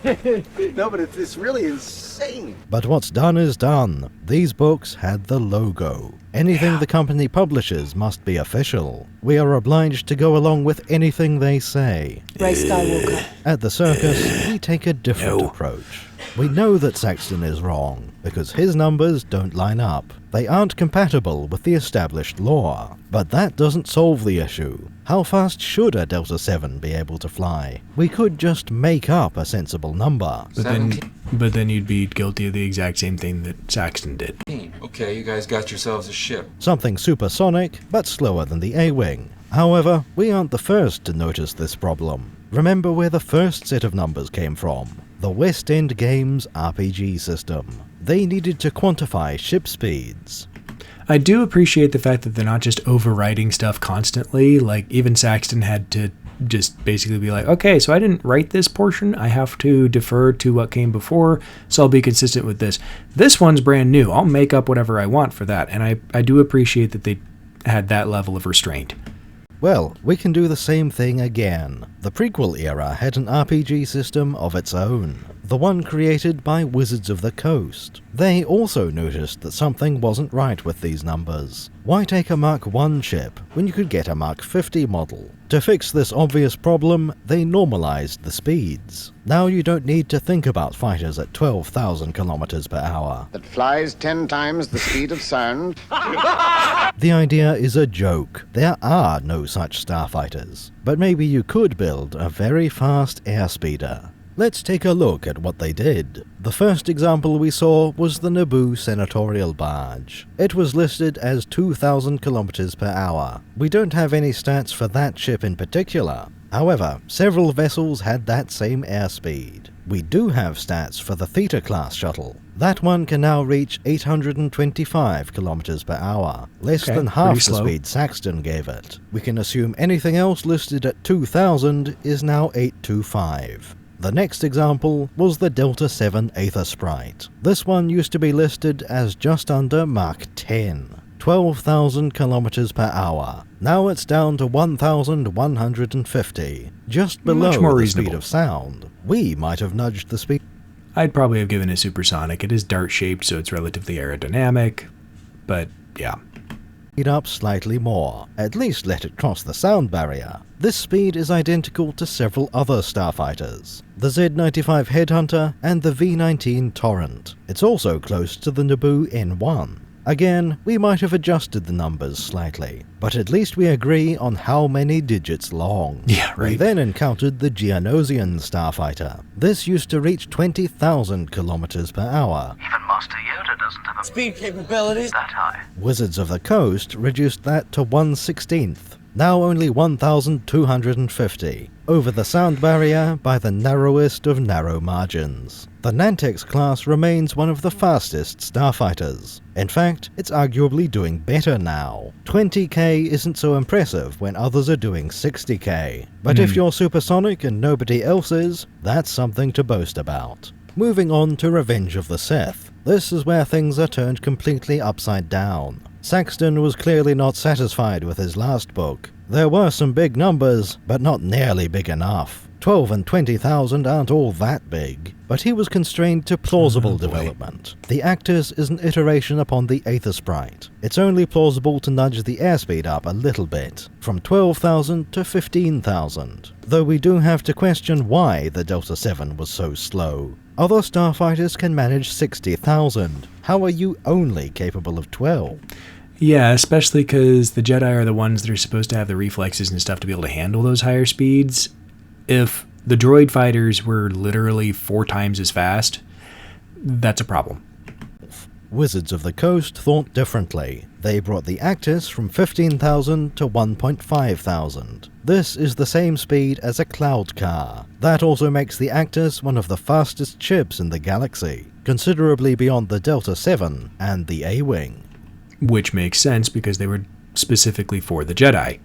No, but it's really insane. But what's done is done. These books had the logo. Anything the company publishes must be official. We are obliged to go along with anything they say. Ray Skywalker. At the circus, we take a different approach. We know that Saxton is wrong, because his numbers don't line up. They aren't compatible with the established lore. But that doesn't solve the issue. How fast should a Delta 7 be able to fly? We could just make up a sensible number. But then you'd be guilty of the exact same thing that Saxton did. Okay, you guys got yourselves a ship. Something supersonic, but slower than the A-Wing. However, we aren't the first to notice this problem. Remember where the first set of numbers came from. The West End Games RPG system. They needed to quantify ship speeds. I do appreciate the fact that they're not just overwriting stuff constantly. Like, even Saxton had to just basically be like, okay, so I didn't write this portion. I have to defer to what came before, so I'll be consistent with this. This one's brand new. I'll make up whatever I want for that. And I do appreciate that they had that level of restraint. Well, we can do the same thing again. The prequel era had an RPG system of its own. the one created by Wizards of the Coast. They also noticed that something wasn't right with these numbers. Why take a Mark 1 ship when you could get a Mark 50 model? To fix this obvious problem, they normalized the speeds. Now you don't need to think about fighters at 12,000 kilometers per hour. That flies 10 times the speed of sound. The idea is a joke. There are no such starfighters. But maybe you could build a very fast airspeeder. Let's take a look at what they did. The first example we saw was the Naboo senatorial barge. It was listed as 2,000 kilometers per hour. We don't have any stats for that ship in particular. However, several vessels had that same airspeed. We do have stats for the Theta-class shuttle. That one can now reach 825 kilometers per hour, less than half the speed Saxton gave it. We can assume anything else listed at 2,000 is now 825. The next example was the Delta 7 Aether Sprite. This one used to be listed as just under Mach 10, 12,000 kilometers per hour. Now it's down to 1,150, just below the speed of sound. We might have nudged the speed. I'd probably have given it supersonic. It is dart-shaped, so it's relatively aerodynamic, but yeah. Speed up slightly more, at least let it cross the sound barrier. This speed is identical to several other starfighters, the Z-95 Headhunter and the V-19 Torrent. It's also close to the Naboo N1. Again, we might have adjusted the numbers slightly, but at least we agree on how many digits long. Yeah, right. We then encountered the Geonosian starfighter. This used to reach 20,000 kilometers per hour. Even Master Yoda doesn't have a speed capabilities that high. Wizards of the Coast reduced that to 1/16th, now only 1,250, over the sound barrier by the narrowest of narrow margins. The Nantex class remains one of the fastest starfighters. In fact, it's arguably doing better now. 20k isn't so impressive when others are doing 60k, but if you're supersonic and nobody else is, that's something to boast about. Moving on to Revenge of the Sith. This is where things are turned completely upside down. Saxton was clearly not satisfied with his last book. There were some big numbers, but not nearly big enough. 12 and 20,000 aren't all that big, but he was constrained to plausible development. The Actus is an iteration upon the Aether Sprite. It's only plausible to nudge the airspeed up a little bit, from 12,000 to 15,000, though we do have to question why the Delta 7 was so slow. Other starfighters can manage 60,000. How are you only capable of 12? Yeah, especially because the Jedi are the ones that are supposed to have the reflexes and stuff to be able to handle those higher speeds. If the droid fighters were literally 4 times as fast, that's a problem. Wizards of the Coast thought differently. They brought the Actus from 15,000 to 1,500. This is the same speed as a cloud car. That also makes the Actus one of the fastest ships in the galaxy, considerably beyond the Delta 7 and the A-Wing. Which makes sense because they were specifically for the Jedi.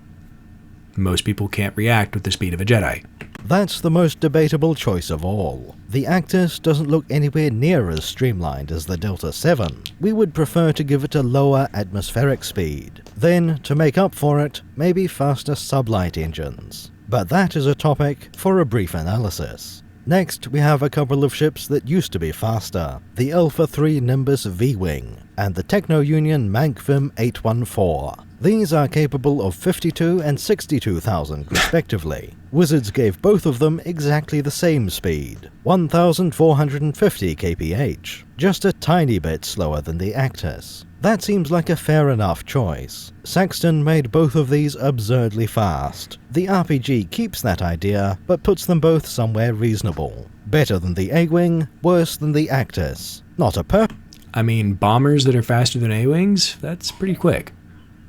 Most people can't react with the speed of a Jedi. That's the most debatable choice of all. The Actus doesn't look anywhere near as streamlined as the Delta 7. We would prefer to give it a lower atmospheric speed. Then, to make up for it, maybe faster sublight engines. But that is a topic for a brief analysis. Next, we have a couple of ships that used to be faster, the Alpha 3 Nimbus V-Wing and the Techno-Union Mankvim 814. These are capable of 52 and 62,000 respectively. Wizards gave both of them exactly the same speed, 1,450 kph, just a tiny bit slower than the Actus. That seems like a fair enough choice. Saxton made both of these absurdly fast. The RPG keeps that idea, but puts them both somewhere reasonable. Better than the A-Wing, worse than the Actus. Not a I mean, bombers that are faster than A-Wings? That's pretty quick.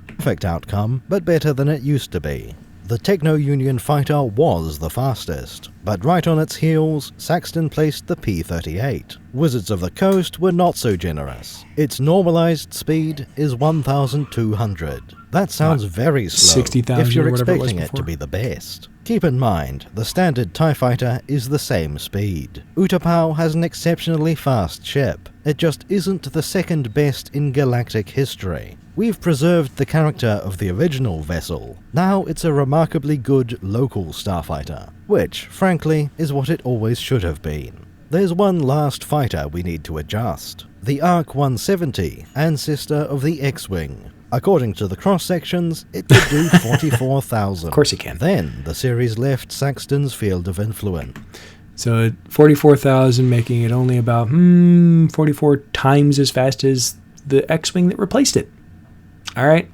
Perfect outcome, but better than it used to be. The Techno-Union fighter was the fastest, but right on its heels, Saxton placed the P-38. Wizards of the Coast were not so generous. Its normalized speed is 1,200. That sounds very slow if you're expecting it to be the best. Keep in mind, the standard TIE fighter is the same speed. Utapau has an exceptionally fast ship. It just isn't the second best in galactic history. We've preserved the character of the original vessel. Now it's a remarkably good local starfighter, which, frankly, is what it always should have been. there's one last fighter we need to adjust. The Arc 170, ancestor of the X-Wing. According to the cross-sections, it could do 44,000. Of course it can. Then the series left Saxton's field of influence. So 44,000, making it only about 44 times as fast as the X-Wing that replaced it. All right.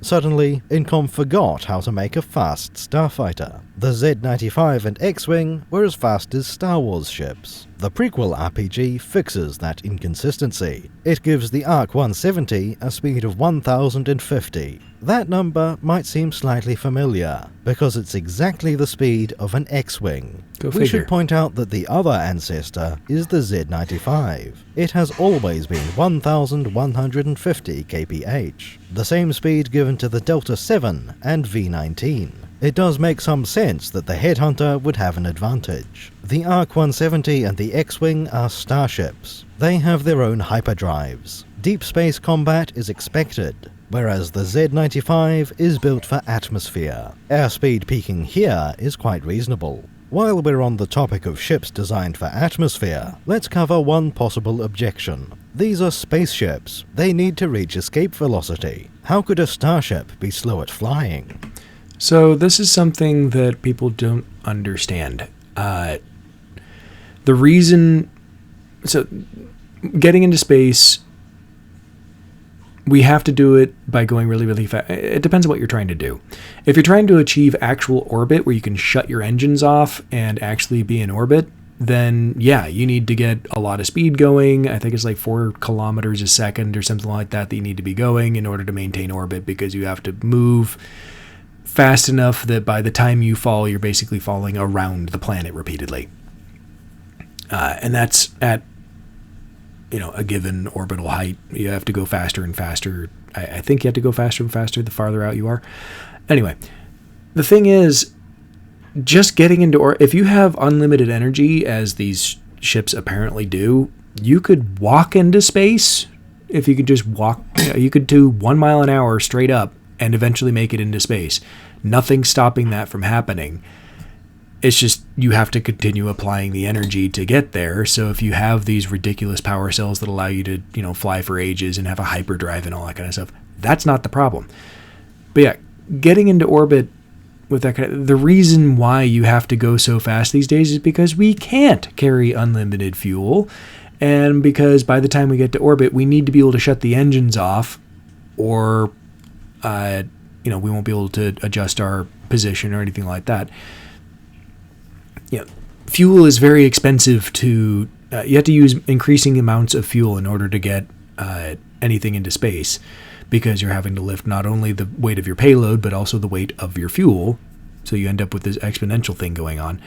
Suddenly, Incom forgot how to make a fast starfighter. The Z-95 and X-Wing were as fast as Star Wars ships. The prequel RPG fixes that inconsistency. It gives the Arc 170 a speed of 1,050. That number might seem slightly familiar, because it's exactly the speed of an X-Wing. We should point out that the other ancestor is the Z-95. It has always been 1,150 kph, the same speed given to the Delta 7 and V-19. It does make some sense that the Headhunter would have an advantage. The Arc 170 and the X-Wing are starships. They have their own hyperdrives. Deep space combat is expected, whereas the Z-95 is built for atmosphere. Airspeed peaking here is quite reasonable. While we're on the topic of ships designed for atmosphere, let's cover one possible objection. These are spaceships. They need to reach escape velocity. How could a starship be slow at flying? So this is something that people don't understand. The reason... So, getting into space, we have to do it by going really, really fast. It depends on what you're trying to do. If you're trying to achieve actual orbit where you can shut your engines off and actually be in orbit, then yeah, you need to get a lot of speed going. I think it's like 4 kilometers a second or something like that you need to be going in order to maintain orbit, because you have to move fast enough that by the time you fall, you're basically falling around the planet repeatedly. And that's at, a given orbital height. You have to go faster and faster. I think you have to go faster and faster the farther out you are. Anyway, the thing is, just getting into if you have unlimited energy, as these ships apparently do, you could walk into space. If you could just walk, you could do 1 mile an hour straight up and eventually make it into space. Nothing's stopping that from happening. It's just you have to continue applying the energy to get there. So if you have these ridiculous power cells that allow you to, fly for ages and have a hyperdrive and all that kind of stuff, that's not the problem. But yeah, getting into orbit with that the reason why you have to go so fast these days is because we can't carry unlimited fuel, and because by the time we get to orbit, we need to be able to shut the engines off, or we won't be able to adjust our position or anything like that. Fuel is very expensive to... you have to use increasing amounts of fuel in order to get anything into space, because you're having to lift not only the weight of your payload, but also the weight of your fuel. So you end up with this exponential thing going on.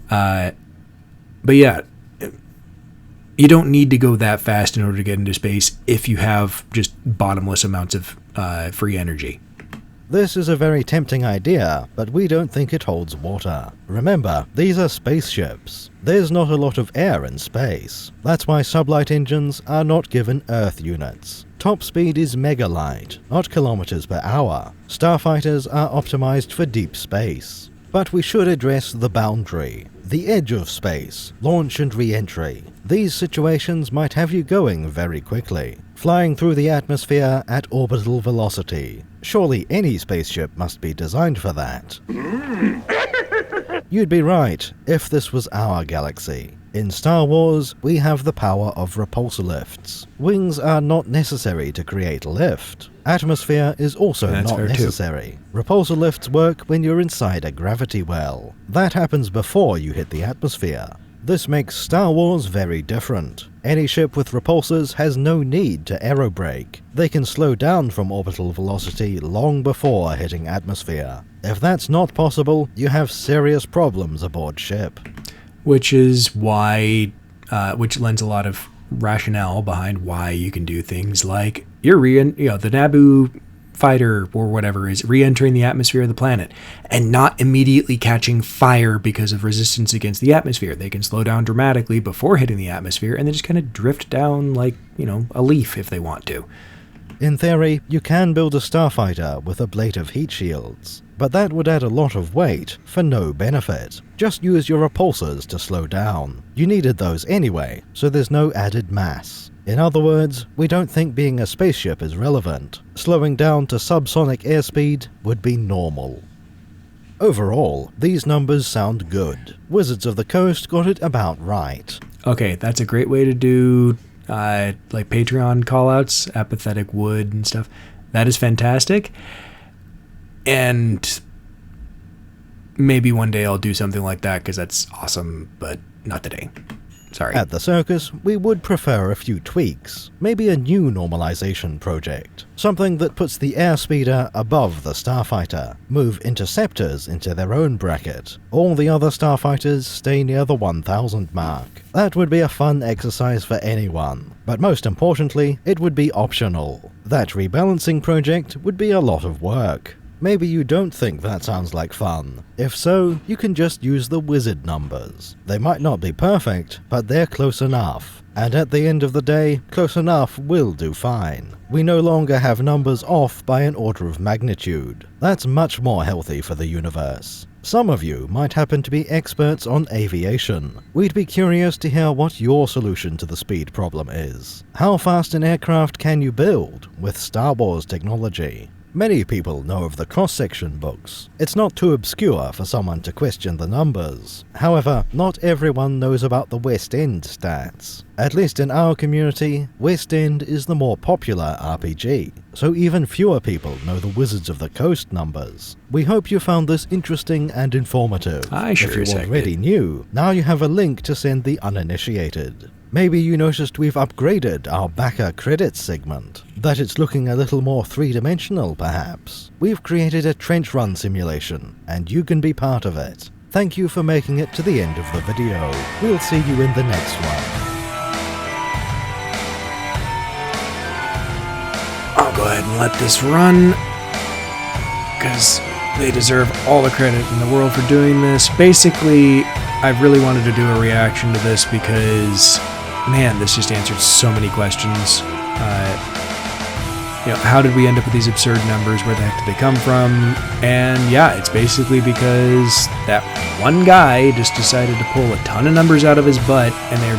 But yeah, you don't need to go that fast in order to get into space if you have just bottomless amounts of free energy. This is a very tempting idea, but we don't think it holds water. Remember, these are spaceships. There's not a lot of air in space. That's why sublight engines are not given Earth units. Top speed is megalight, not kilometers per hour. Starfighters are optimized for deep space. But we should address the boundary, the edge of space, launch and re-entry. These situations might have you going very quickly, flying through the atmosphere at orbital velocity. Surely any spaceship must be designed for that. You'd be right, if this was our galaxy. In Star Wars, we have the power of repulsor lifts. Wings are not necessary to create lift. Atmosphere is also not necessary. Repulsor lifts work when you're inside a gravity well. That happens before you hit the atmosphere. This makes Star Wars very different. Any ship with repulsors has no need to aerobrake. They can slow down from orbital velocity long before hitting atmosphere. If that's not possible, you have serious problems aboard ship. Which is why, which lends a lot of rationale behind why you can do things like the Naboo fighter or whatever is re-entering the atmosphere of the planet and not immediately catching fire because of resistance against the atmosphere. They can slow down dramatically before hitting the atmosphere and then just kind of drift down like, a leaf if they want to. In theory, you can build a starfighter with ablative heat shields. but that would add a lot of weight for no benefit. Just use your repulsors to slow down. You needed those anyway, so there's no added mass. In other words, we don't think being a spaceship is relevant. Slowing down to subsonic airspeed would be normal. Overall, these numbers sound good. Wizards of the Coast got it about right. Okay, that's a great way to do like Patreon callouts, apathetic wood and stuff. That is fantastic. And maybe one day I'll do something like that because that's awesome, but not today. Sorry. At the circus, we would prefer a few tweaks. Maybe a new normalization project. Something that puts the airspeeder above the starfighter. Move interceptors into their own bracket. All the other starfighters stay near the 1000 mark. That would be a fun exercise for anyone. But most importantly, it would be optional. That rebalancing project would be a lot of work. Maybe you don't think that sounds like fun. If so, you can just use the wizard numbers. They might not be perfect, but they're close enough. And at the end of the day, close enough will do fine. We no longer have numbers off by an order of magnitude. That's much more healthy for the universe. Some of you might happen to be experts on aviation. We'd be curious to hear what your solution to the speed problem is. How fast an aircraft can you build with Star Wars technology? Many people know of the cross-section books. It's not too obscure for someone to question the numbers. However, not everyone knows about the West End stats. At least in our community, West End is the more popular RPG, so even fewer people know the Wizards of the Coast numbers. We hope you found this interesting and informative. If you already knew, now you have a link to send the uninitiated. Maybe you noticed we've upgraded our backer credits segment, that it's looking a little more three-dimensional perhaps. We've created a trench run simulation, and you can be part of it. Thank you for making it to the end of the video. We'll see you in the next one. I'll go ahead and let this run, because they deserve all the credit in the world for doing this. Basically, I really wanted to do a reaction to this because, man, this just answered so many questions. How did we end up with these absurd numbers? Where the heck did they come from? And yeah, it's basically because that one guy just decided to pull a ton of numbers out of his butt, and they're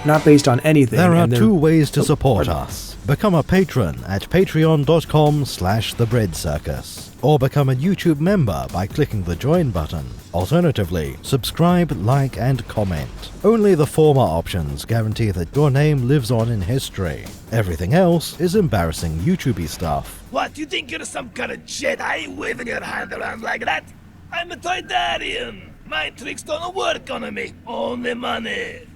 not based on anything. There are two ways to support us. Become a patron at patreon.com/thebread circus, or become a YouTube member by clicking the join button. Alternatively, subscribe, like, and comment. Only the former options guarantee that your name lives on in history. Everything else is embarrassing YouTubey stuff. What, you think you're some kind of Jedi waving your hand around like that? I'm a Toydarian. My tricks don't work on me. Only money.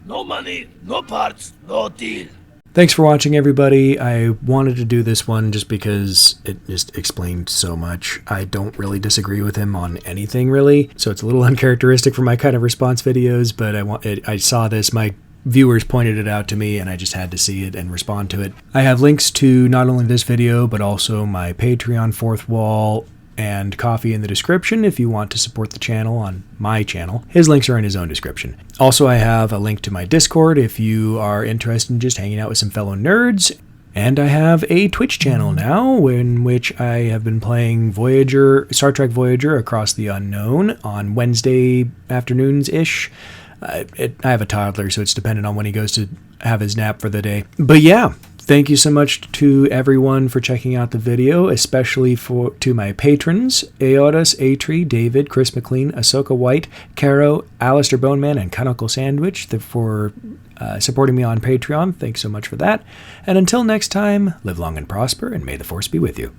No money, no parts, no deal. Thanks for watching, everybody. I wanted to do this one just because it just explained so much. I don't really disagree with him on anything, really, so it's a little uncharacteristic for my kind of response videos, but I saw this, my viewers pointed it out to me, and I just had to see it and respond to it. I have links to not only this video, but also my Patreon Fourth Wall and Coffee in the description if you want to support the channel on my channel. His links are in his own description. Also, I have a link to my Discord if you are interested in just hanging out with some fellow nerds. And I have a Twitch channel now in which I have been playing Star Trek Voyager Across the Unknown on Wednesday afternoons-ish. I have a toddler, so it's dependent on when he goes to have his nap for the day. But yeah, thank you so much to everyone for checking out the video, especially to my patrons, Aotus, Atri, David, Chris McLean, Ahsoka White, Caro, Alistair Boneman, and Cunicle Sandwich for supporting me on Patreon. Thanks so much for that. And until next time, live long and prosper, and may the Force be with you.